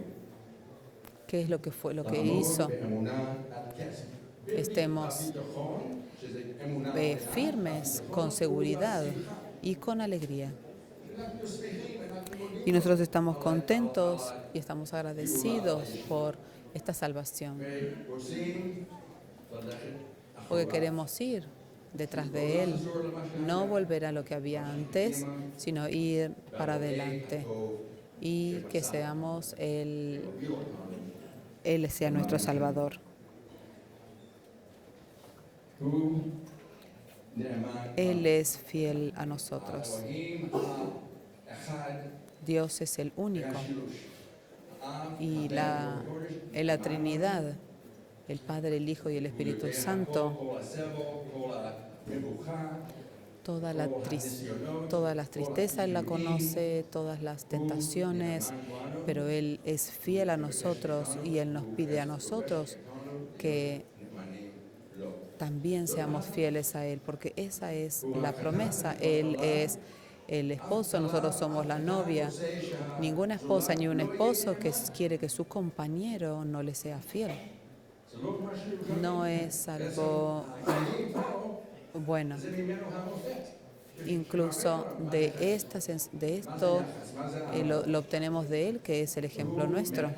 ¿Qué es lo que fue, lo que hizo? Estemos firmes, con seguridad y con alegría. Y nosotros estamos contentos y estamos agradecidos por esta salvación. Porque queremos ir detrás de Él, no volver a lo que había antes, sino ir para adelante y que seamos Él sea nuestro Salvador. Él es fiel a nosotros. Dios es el único. Y en la Trinidad, el Padre, el Hijo y el Espíritu Santo, todas las tristezas Él la conoce, todas las tentaciones, pero Él es fiel a nosotros y Él nos pide a nosotros que también seamos fieles a Él, porque esa es la promesa. Él es el esposo, nosotros somos la novia. Ninguna esposa ni un esposo que quiere que su compañero no le sea fiel. No es algo bueno. Incluso de esto lo obtenemos de Él, que es el ejemplo nuestro,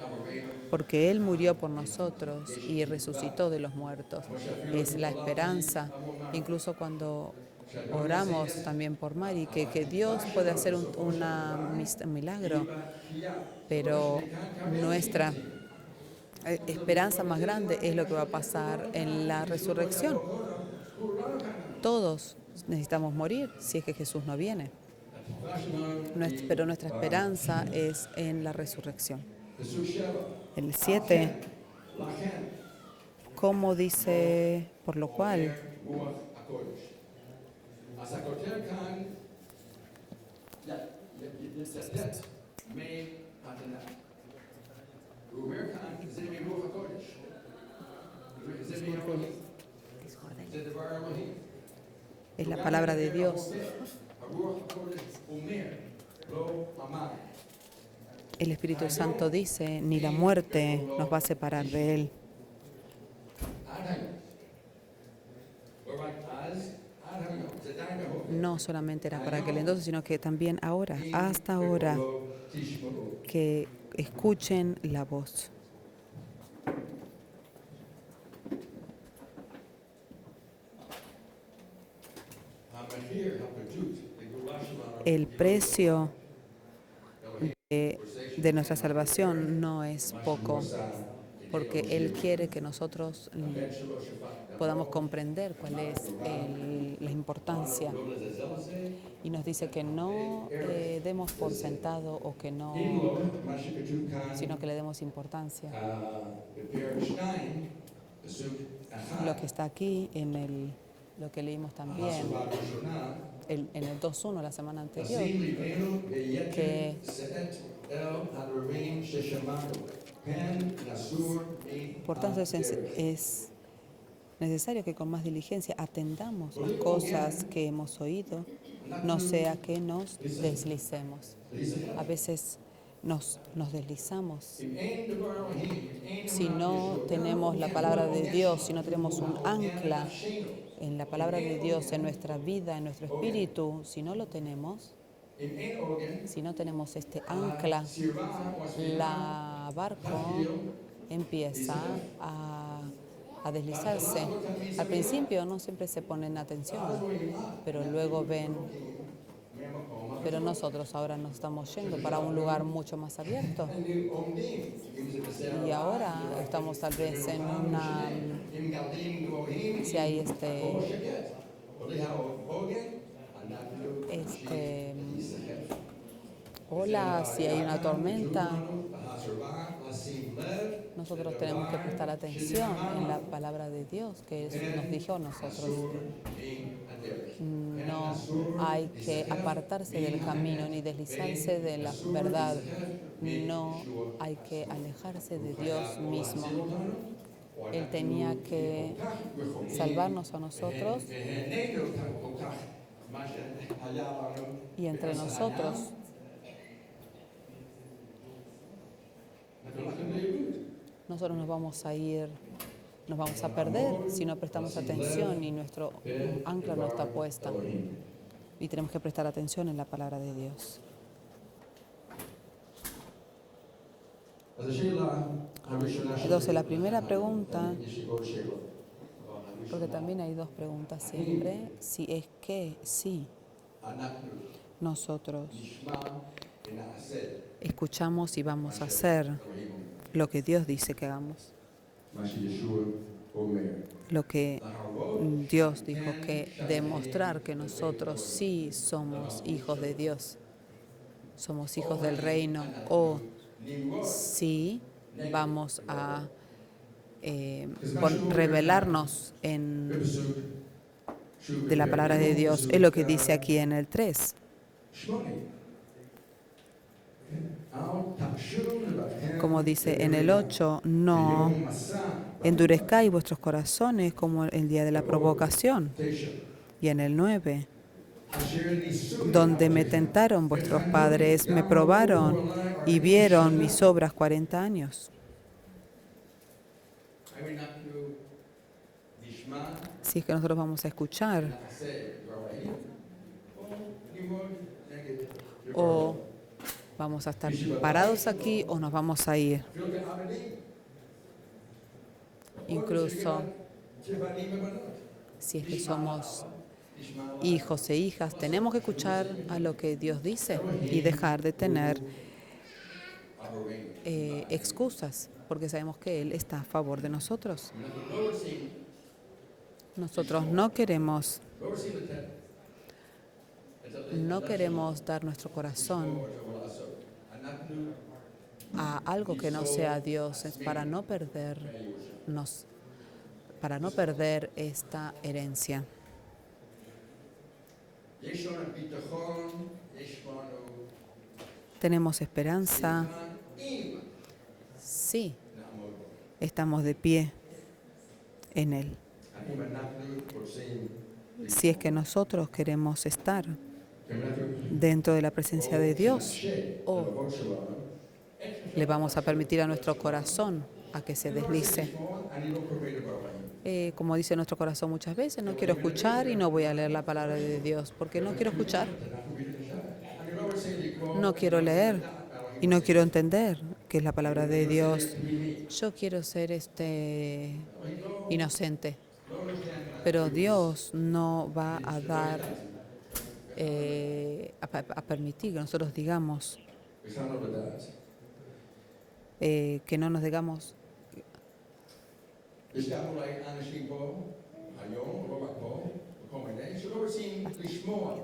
porque Él murió por nosotros y resucitó de los muertos. Es la esperanza, incluso cuando oramos también por Mari, que Dios puede hacer un milagro, pero nuestra esperanza más grande es lo que va a pasar en la resurrección. Todos necesitamos morir si es que Jesús no viene, pero nuestra esperanza es en la resurrección. El 7, como dice, por lo cual es la palabra de Dios. El Espíritu Santo dice, ni la muerte nos va a separar de Él. no solamente era para aquel entonces, sino que también ahora, hasta ahora, que escuchen la voz. El precio de nuestra salvación no es poco, porque Él quiere que nosotros podamos comprender cuál es la importancia. Y nos dice que no demos por sentado o que no, sino que le demos importancia. Lo que está aquí en lo que leímos también en el 2.1 la semana anterior, que por tanto es necesario que con más diligencia atendamos las cosas que hemos oído, no sea que nos deslicemos. A veces nos deslizamos. Si no tenemos la palabra de Dios, si no tenemos un ancla en la palabra de Dios, en nuestra vida, en nuestro espíritu, si no lo tenemos, si no tenemos este ancla, la barco empieza a deslizarse. Al principio no siempre se ponen atención, pero luego ven. Pero nosotros ahora nos estamos yendo para un lugar mucho más abierto. Y ahora estamos tal vez en una... Si hay ola, si hay una tormenta, nosotros tenemos que prestar atención en la palabra de Dios que nos dijo a nosotros. No hay que apartarse del camino ni deslizarse de la verdad. No hay que alejarse de Dios mismo. Él tenía que salvarnos a nosotros y entre nosotros nos vamos a ir, nos vamos a perder si no prestamos atención y nuestro ancla no está puesta. Y tenemos que prestar atención en la palabra de Dios. Entonces, la primera pregunta, porque también hay dos preguntas siempre, si es que sí, nosotros escuchamos y vamos a hacer lo que Dios dice que hagamos. Lo que Dios dijo que demostrar que nosotros sí somos hijos de Dios, somos hijos del reino, o sí vamos a revelarnos de la palabra de Dios. Es lo que dice aquí en el 3. Como dice en el 8, no endurezcáis vuestros corazones como el día de la provocación. Y en el 9, donde me tentaron vuestros padres, me probaron y vieron mis obras 40 años. Si es que nosotros vamos a escuchar o vamos a estar parados aquí o nos vamos a ir. Incluso si es que somos hijos e hijas, tenemos que escuchar a lo que Dios dice y dejar de tener excusas, porque sabemos que Él está a favor de nosotros. Nosotros no queremos dar nuestro corazón a algo que no sea Dios, es para no perder esta herencia. Tenemos esperanza. Sí, estamos de pie en Él. Si es que nosotros queremos estar dentro de la presencia de Dios, o le vamos a permitir a nuestro corazón a que se deslice. Como dice nuestro corazón muchas veces, no quiero escuchar y no voy a leer la palabra de Dios, porque no quiero escuchar, no quiero leer y no quiero entender qué es la palabra de Dios. Yo quiero ser inocente, pero Dios no va a dar, a permitir que nosotros digamos, que no nos digamos.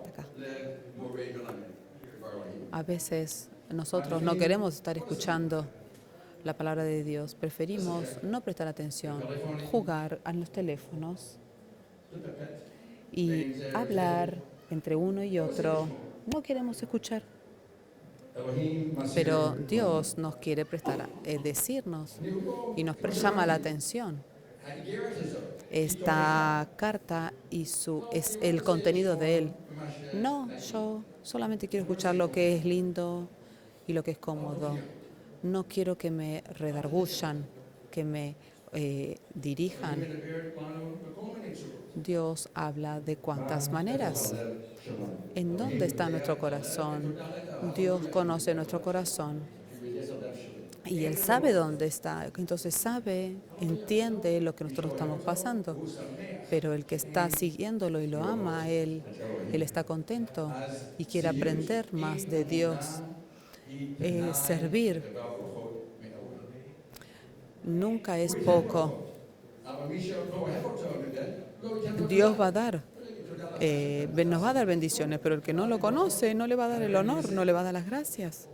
Acá. A veces nosotros no queremos estar escuchando la palabra de Dios, preferimos no prestar atención, jugar a los teléfonos y hablar entre uno y otro. No queremos escuchar, pero Dios nos quiere decirnos y nos llama la atención. Esta carta es el contenido de Él. No, yo solamente quiero escuchar lo que es lindo y lo que es cómodo. No quiero que me redargullan, que me dirijan. Dios habla de cuántas maneras. ¿En dónde está nuestro corazón? Dios conoce nuestro corazón y Él sabe dónde está. Entonces sabe, entiende lo que nosotros estamos pasando. Pero el que está siguiéndolo y lo ama, Él está contento y quiere aprender más de Dios. Servir nunca es poco. Dios va a dar, nos va a dar bendiciones, pero el que no lo conoce no le va a dar el honor, no le va a dar las gracias.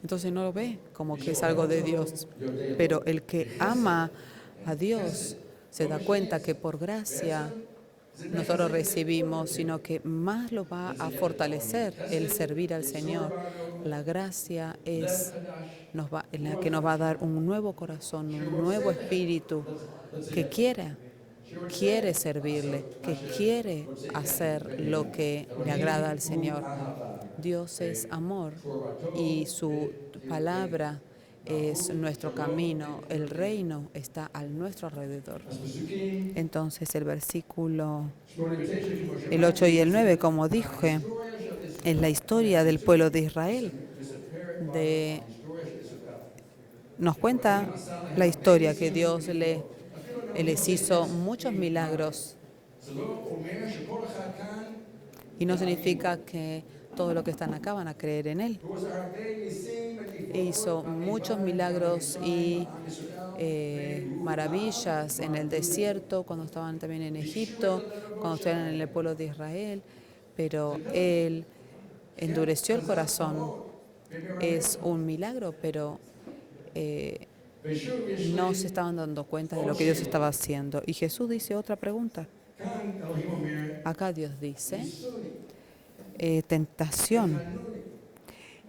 Entonces no lo ve como que es algo de Dios. Pero el que ama a Dios se da cuenta que por gracia nosotros recibimos, sino que más lo va a fortalecer el servir al Señor. La gracia es la que nos va a dar un nuevo corazón, un nuevo espíritu que quiere servirle, que quiere hacer lo que le agrada al Señor. Dios es amor y su palabra es nuestro camino. El reino está a nuestro alrededor. Entonces el versículo, el 8 y el 9, como dije, es la historia del pueblo de Israel. Nos cuenta la historia que Dios les hizo muchos milagros. Y no significa que todos los que están acá van a creer en Él. Hizo muchos milagros y maravillas en el desierto, cuando estaban también en Egipto, cuando estaban en el pueblo de Israel, pero Él endureció el corazón. Es un milagro, pero no se estaban dando cuenta de lo que Dios estaba haciendo. Y Jesús dice otra pregunta. Acá Dios dice, tentación.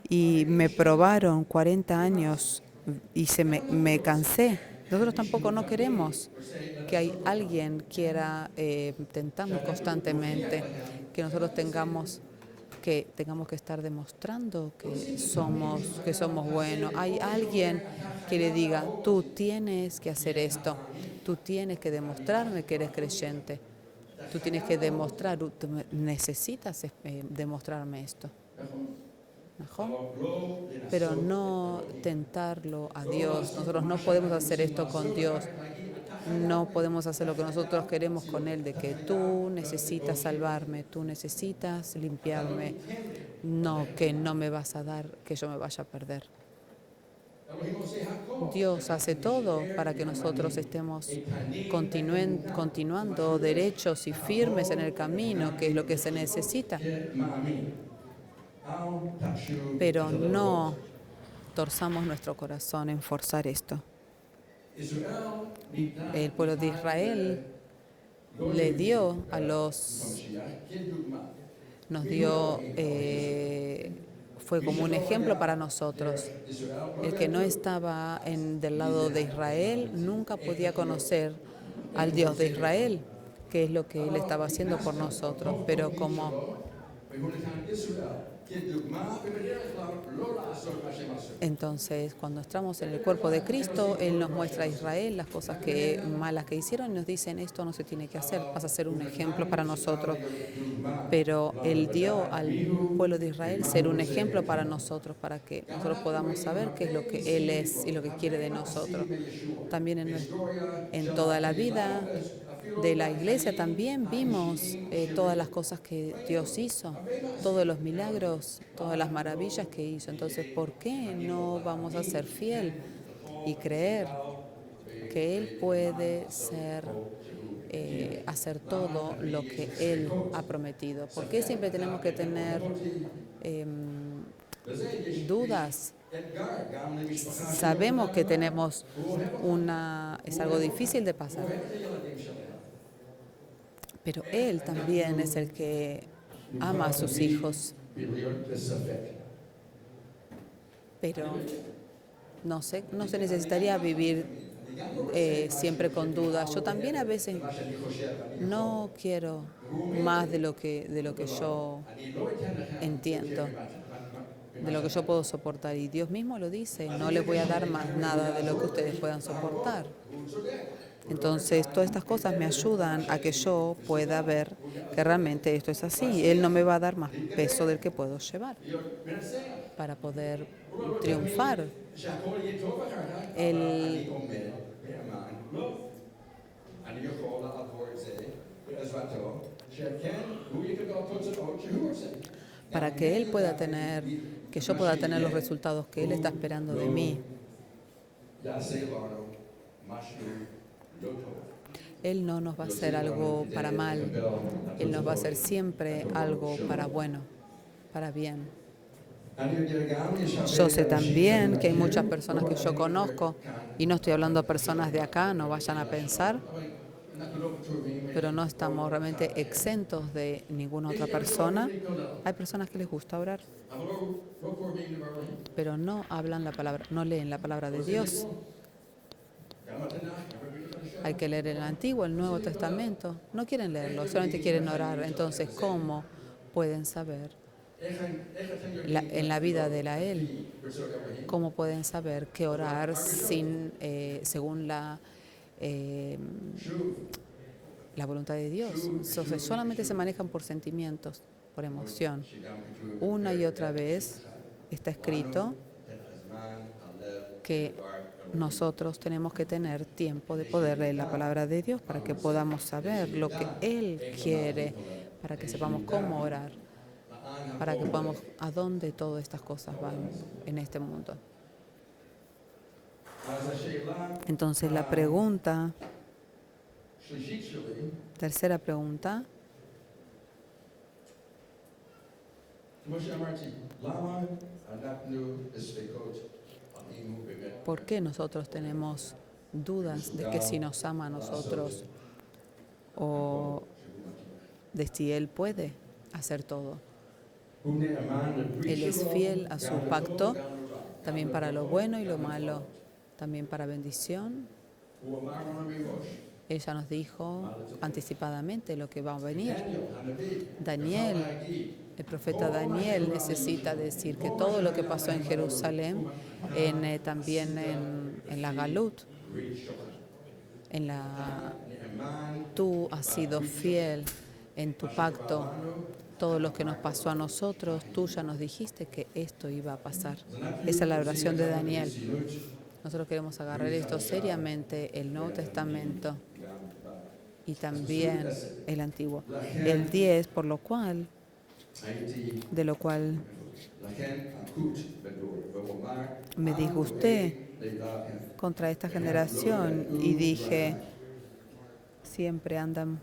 Y me probaron 40 años y me cansé. Nosotros tampoco no queremos que alguien quiera tentarnos constantemente, que nosotros tengamos que estar demostrando que somos buenos. Hay alguien que le diga, tú tienes que hacer esto, tú tienes que demostrarme que eres creyente, tú tienes que demostrar, necesitas demostrarme esto. Pero no tentarlo a Dios. Nosotros no podemos hacer esto con Dios. No podemos hacer lo que nosotros queremos con Él, de que tú necesitas salvarme, tú necesitas limpiarme. No, que no me vas a dar, que yo me vaya a perder. Dios hace todo para que nosotros estemos continuando derechos y firmes en el camino, que es lo que se necesita. Pero no torzamos nuestro corazón en forzar esto. El pueblo de Israel le dio fue como un ejemplo para nosotros. El que no estaba del lado de Israel nunca podía conocer al Dios de Israel, que es lo que Él estaba haciendo por nosotros. Pero como Entonces, cuando estamos en el cuerpo de Cristo, Él nos muestra a Israel las cosas malas que hicieron y nos dicen, esto no se tiene que hacer, vas a ser un ejemplo para nosotros. Pero Él dio al pueblo de Israel ser un ejemplo para nosotros, para que nosotros podamos saber qué es lo que Él es y lo que quiere de nosotros. También en toda la vida de la iglesia también vimos todas las cosas que Dios hizo, todos los milagros, todas las maravillas que hizo. Entonces, ¿por qué no vamos a ser fiel y creer que Él puede hacer todo lo que Él ha prometido? ¿Por qué siempre tenemos que tener dudas? Sabemos que es algo difícil de pasar, pero Él también es el que ama a sus hijos. Pero no se necesitaría vivir siempre con dudas. Yo también a veces no quiero más de lo que yo entiendo, de lo que yo puedo soportar. Y Dios mismo lo dice, no les voy a dar más nada de lo que ustedes puedan soportar. Entonces, todas estas cosas me ayudan a que yo pueda ver que realmente esto es así. Él no me va a dar más peso del que puedo llevar para poder triunfar. Para que Él pueda que yo pueda tener los resultados que Él está esperando de mí. Él no nos va a hacer algo para mal, Él nos va a hacer siempre algo para bueno, para bien. Yo sé también que hay muchas personas que yo conozco, y no estoy hablando de personas de acá, no vayan a pensar, pero no estamos realmente exentos de ninguna otra persona. Hay personas que les gusta orar, pero no hablan la palabra, no leen la palabra de Dios. Hay que leer el Antiguo, el Nuevo Testamento. No quieren leerlo, solamente quieren orar. Entonces, ¿cómo pueden saber en la vida de Él? ¿Cómo pueden saber qué orar según la voluntad de Dios? Entonces, solamente se manejan por sentimientos, por emoción. Una y otra vez está escrito que nosotros tenemos que tener tiempo de poder leer la palabra de Dios para que podamos saber lo que Él quiere, para que sepamos cómo orar, para que podamos a dónde todas estas cosas van en este mundo. Entonces la tercera pregunta, ¿por qué nosotros tenemos dudas de que si nos ama a nosotros o de si Él puede hacer todo? Él es fiel a su pacto, también para lo bueno y lo malo, también para bendición. Ella nos dijo anticipadamente lo que va a venir. Daniel, el profeta Daniel, necesita decir que todo lo que pasó en Jerusalén, también en la Galut, tú has sido fiel en tu pacto. Todo lo que nos pasó a nosotros, tú ya nos dijiste que esto iba a pasar. Esa es la oración de Daniel. Nosotros queremos agarrar esto seriamente, el Nuevo Testamento y también el Antiguo. El 10, de lo cual me disgusté contra esta generación y dije, siempre andan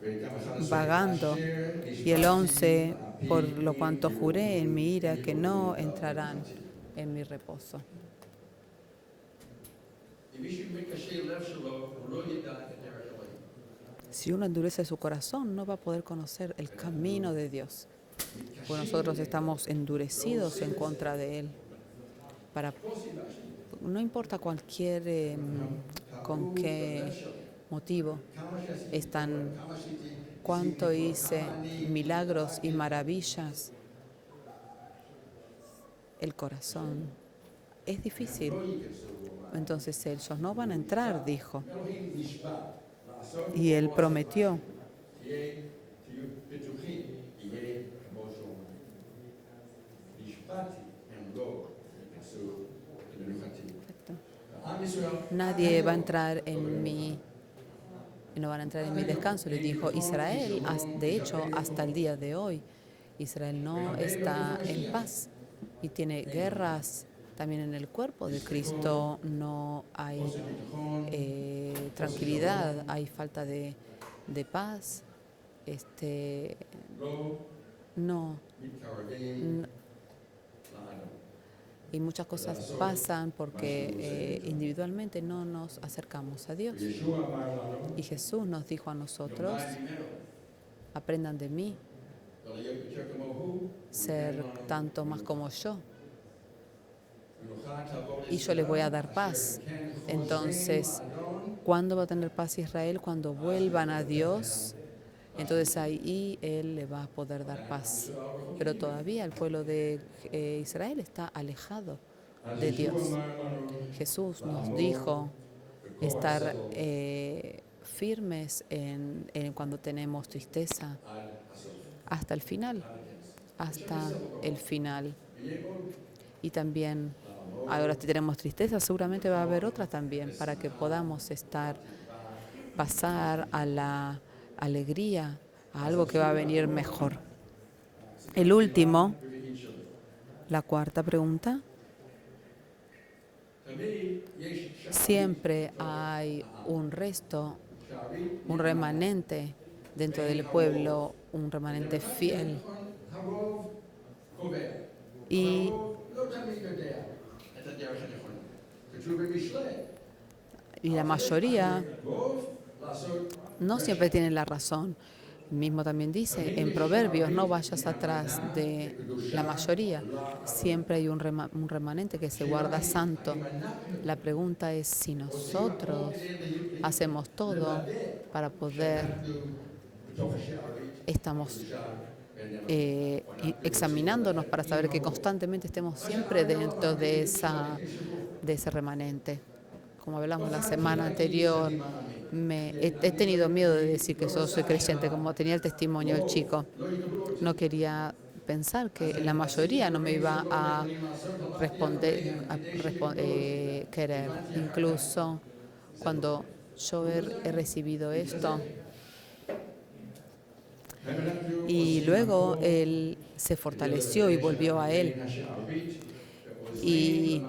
vagando. Y el 11, por lo cuanto juré en mi ira que no entrarán en mi reposo. Si uno endurece su corazón, no va a poder conocer el camino de Dios. Porque nosotros estamos endurecidos en contra de Él. No importa con qué motivo cuánto hice milagros y maravillas. el corazón es difícil. Entonces ellos no van a entrar, dijo. Y él prometió. Nadie va a entrar en mi, no van a entrar en mi descanso, le dijo Israel. De hecho, hasta el día de hoy, Israel no está en paz y tiene guerras. También en el cuerpo de Cristo no hay tranquilidad, hay falta de paz. No, y muchas cosas pasan porque individualmente no nos acercamos a Dios. Y Jesús nos dijo a nosotros, aprendan de mí, ser tanto más como yo, y yo les voy a dar paz. Entonces, ¿cuándo va a tener paz Israel? Cuando vuelvan a Dios. Entonces ahí Él le va a poder dar paz. Pero todavía el pueblo de Israel está alejado de Dios. Jesús nos dijo estar firmes cuando tenemos tristeza hasta el final, Y también, ahora si tenemos tristeza, seguramente va a haber otra también, para que podamos pasar a la alegría, a algo que va a venir mejor. El último, la cuarta pregunta. Siempre hay un resto, un remanente dentro del pueblo, un remanente fiel. Y la mayoría no siempre tienen la razón. Mismo también dice en Proverbios, no vayas atrás de la mayoría. Siempre hay un remanente que se guarda santo. La pregunta es si nosotros hacemos todo para poder, estamos examinándonos para saber que constantemente estemos siempre dentro de ese remanente. Como hablamos la semana anterior, he tenido miedo de decir que soy creyente, como tenía el testimonio del chico. No quería pensar que la mayoría no me iba a querer. Incluso cuando yo he recibido esto, y luego él se fortaleció y volvió a él. Y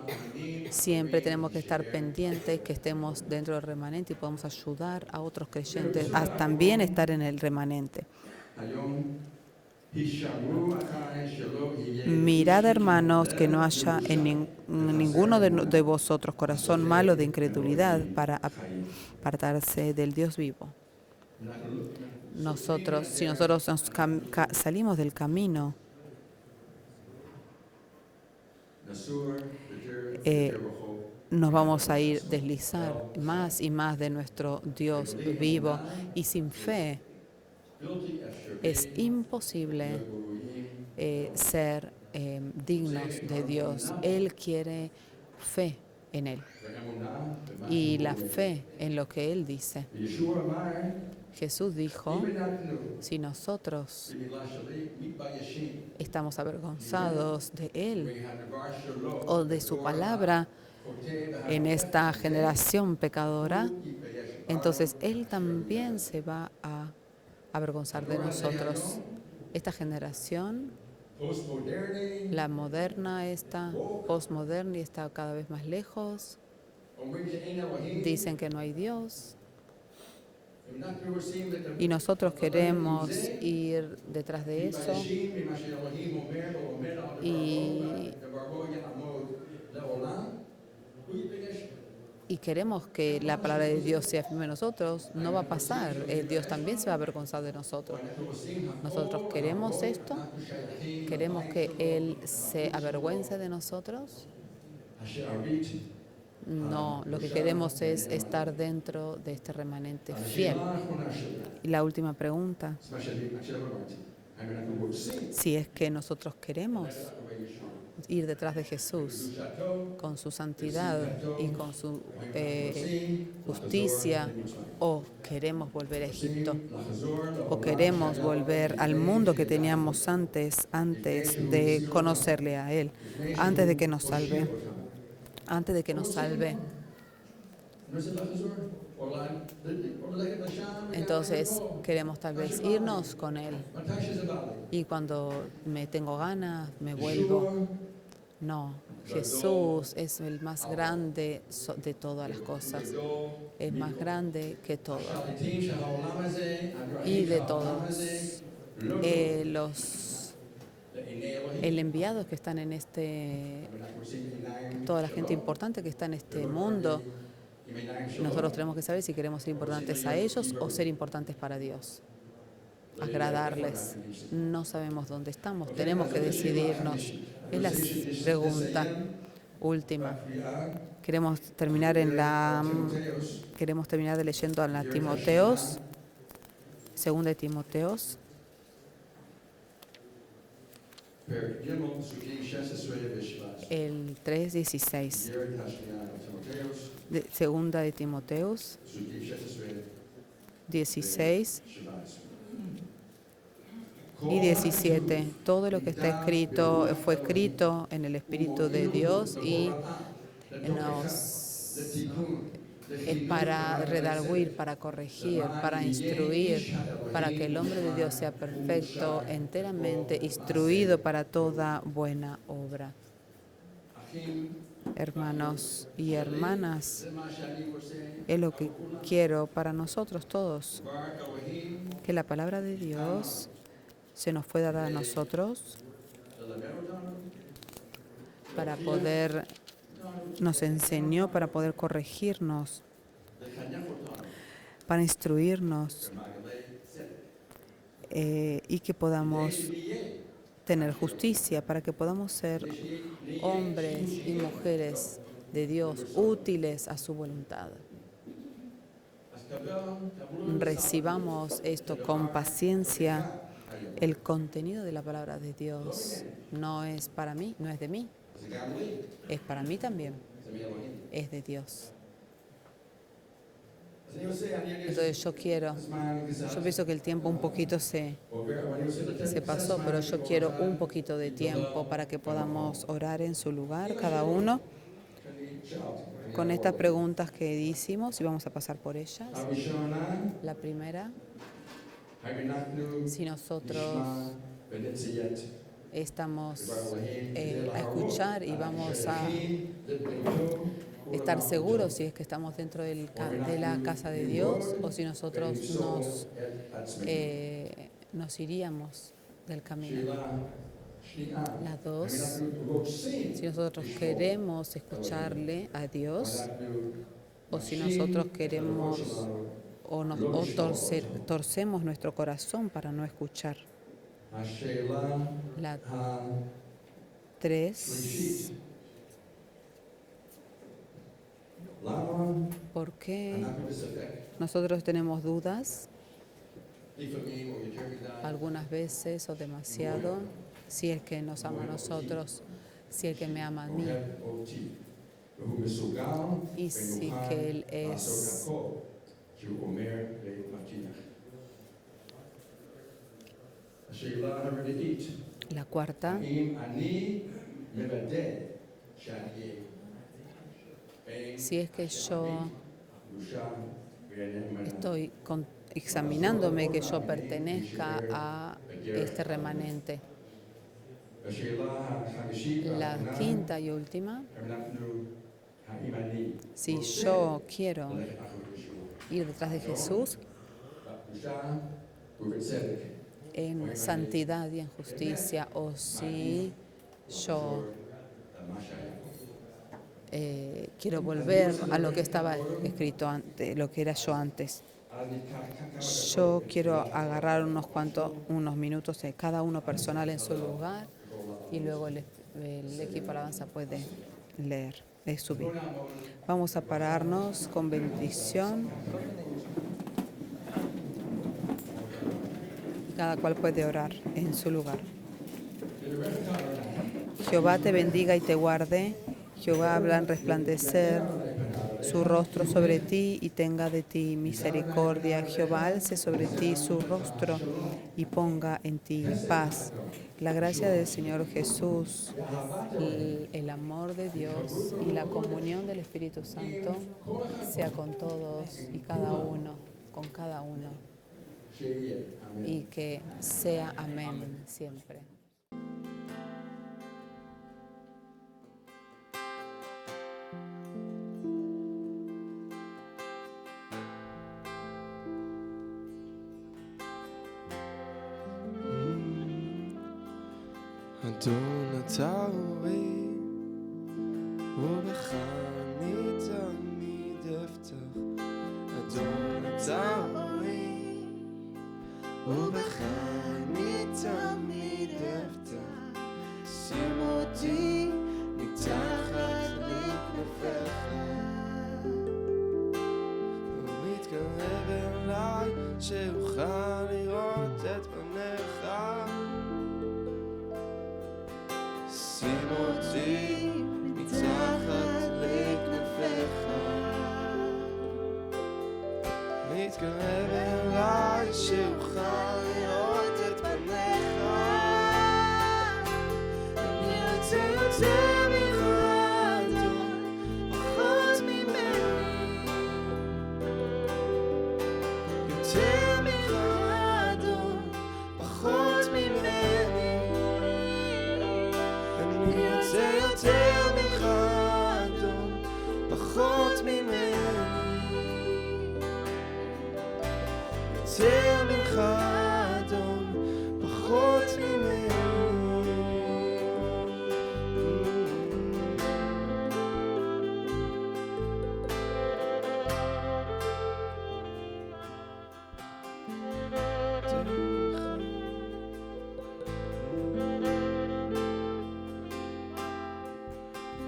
siempre tenemos que estar pendientes que estemos dentro del remanente y podamos ayudar a otros creyentes a también estar en el remanente. Mirad, hermanos, que no haya en ninguno de vosotros corazón malo de incredulidad para apartarse del Dios vivo. Si nosotros salimos del camino, nos vamos a ir deslizar más y más de nuestro Dios vivo, y sin fe es imposible ser dignos de Dios. Él quiere fe en Él y la fe en lo que Él dice. Jesús dijo, si nosotros estamos avergonzados de Él o de su palabra en esta generación pecadora, entonces Él también se va a avergonzar de nosotros. Esta generación, la moderna, postmoderna, está cada vez más lejos. Dicen que no hay Dios. Y nosotros queremos ir detrás de eso. Y queremos que la palabra de Dios sea firme en nosotros. No va a pasar. Dios también se va a avergonzar de nosotros. Nosotros queremos esto. Queremos que Él se avergüence de nosotros. No, lo que queremos es estar dentro de este remanente fiel. Y la última pregunta, si es que nosotros queremos ir detrás de Jesús con su santidad y con su justicia, o queremos volver a Egipto, o queremos volver al mundo que teníamos antes de conocerle a Él, antes de que nos salve, antes de que nos salve. Entonces queremos tal vez irnos con Él, y cuando me tengo ganas me vuelvo. No, Jesús es el más grande de todas las cosas, es más grande que todo y de todos. El enviado que están en toda la gente importante que está en este mundo, nosotros tenemos que saber si queremos ser importantes a ellos o ser importantes para Dios, agradarles. No sabemos dónde estamos, tenemos que decidirnos. Es la pregunta última. Queremos terminar de leyendo a la Timoteos, segunda de Timoteos, el 3:16. Segunda de Timoteos 16 y 17. Todo lo que está escrito fue escrito en el Espíritu de Dios y es para redarguir, para corregir, para instruir, para que el hombre de Dios sea perfecto, enteramente instruido para toda buena obra. Hermanos y hermanas, es lo que quiero para nosotros todos, que la palabra de Dios se nos fue dada a nosotros para poder, nos enseñó para poder corregirnos, para instruirnos y que podamos tener justicia, para que podamos ser hombres y mujeres de Dios útiles a su voluntad. Recibamos esto con paciencia. El contenido de la palabra de Dios no es para mí, no es de mí, es para mí también, es de Dios. Entonces yo pienso que el tiempo un poquito se pasó, pero yo quiero un poquito de tiempo para que podamos orar en su lugar, cada uno, con estas preguntas que hicimos, y vamos a pasar por ellas. La primera: si nosotros estamos a escuchar y vamos a estar seguros si es que estamos dentro de la casa de Dios, o si nosotros nos iríamos del camino. Las dos: si nosotros queremos escucharle a Dios, o si nosotros queremos o torcemos nuestro corazón para no escuchar. La 3: ¿por qué nosotros tenemos dudas algunas veces o demasiado? Si el que nos ama a nosotros, si el que me ama a mí, y si que Él es la cuarta: si es que yo estoy examinándome que yo pertenezca a este remanente. La quinta y última: si yo quiero ir detrás de Jesús en santidad y en justicia, o si yo quiero volver a lo que estaba escrito antes, lo que era yo antes. Yo quiero agarrar unos minutos de cada uno personal en su lugar, y luego el equipo alabanza puede subir. Vamos a pararnos con bendición. Cada cual puede orar en su lugar. Jehová te bendiga y te guarde. Jehová haga resplandecer su rostro sobre ti y tenga de ti misericordia. Jehová alce sobre ti su rostro y ponga en ti paz. La gracia del Señor Jesús, el amor de Dios y la comunión del Espíritu Santo sea con todos y cada uno, con cada uno. Y que sea amén siempre. אדון אתה אורי, ובך אני תמיד אפתח. אדון אתה אורי, ובך אני תמיד אפתח. שים אותי מתחת לכנפיך, ומתקרב אליי שאוכל לראות את פניך. שים אותי מתחת לכנפיך, מתקרב אליי שאוכל לראות את פניך. אני רוצה יותר ממך אדון, פחות ממני. יותר ממך אדון, פחות ממני. אני רוצה יותר ממך אדון, פחות ממני. יותר ממך אדון, פחות ממני.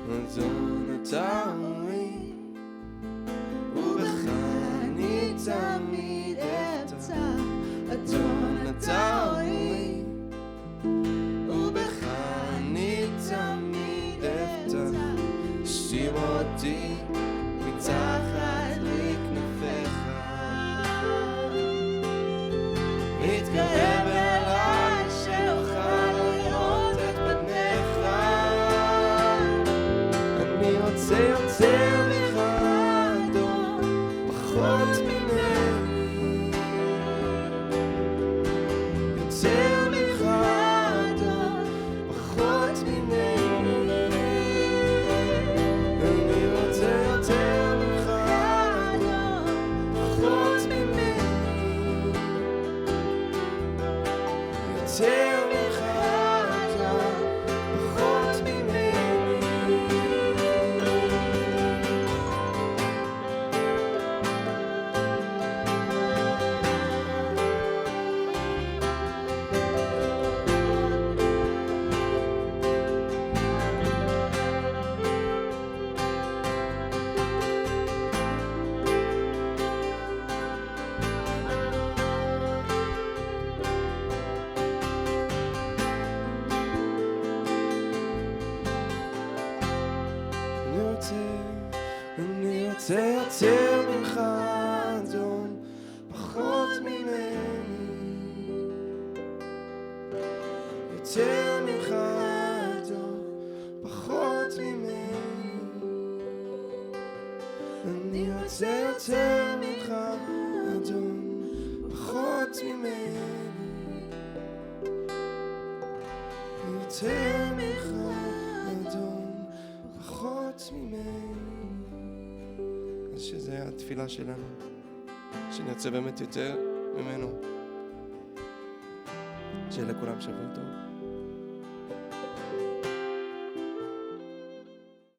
אדון אתה אורי, ובך אני תמיד אפתח. אדון אתה אורי, ובך אני תמיד אפתח. שים אותי מתחת לכנפיך, מתקרב אליי שאוכל לראות את פניך. אני רוצה יותר ממך אדון, פחות ממני. יותר ממך אדון, פחות ממני. אני רוצה יותר ממך אדון, פחות ממני. יותר ממך אדון, פחות ממני. אני רוצה יותר ממך אדון, פחות ממני. יותר ממך אדון, פחות ממני. אני רוצה יותר ממך אדון, פחות ממני. יותר ממך אדון, פחות ממני. אז שזה התפילה שלנו, שנרצה באמת יותר ממנו. שיהיה לכולם שבוע טוב.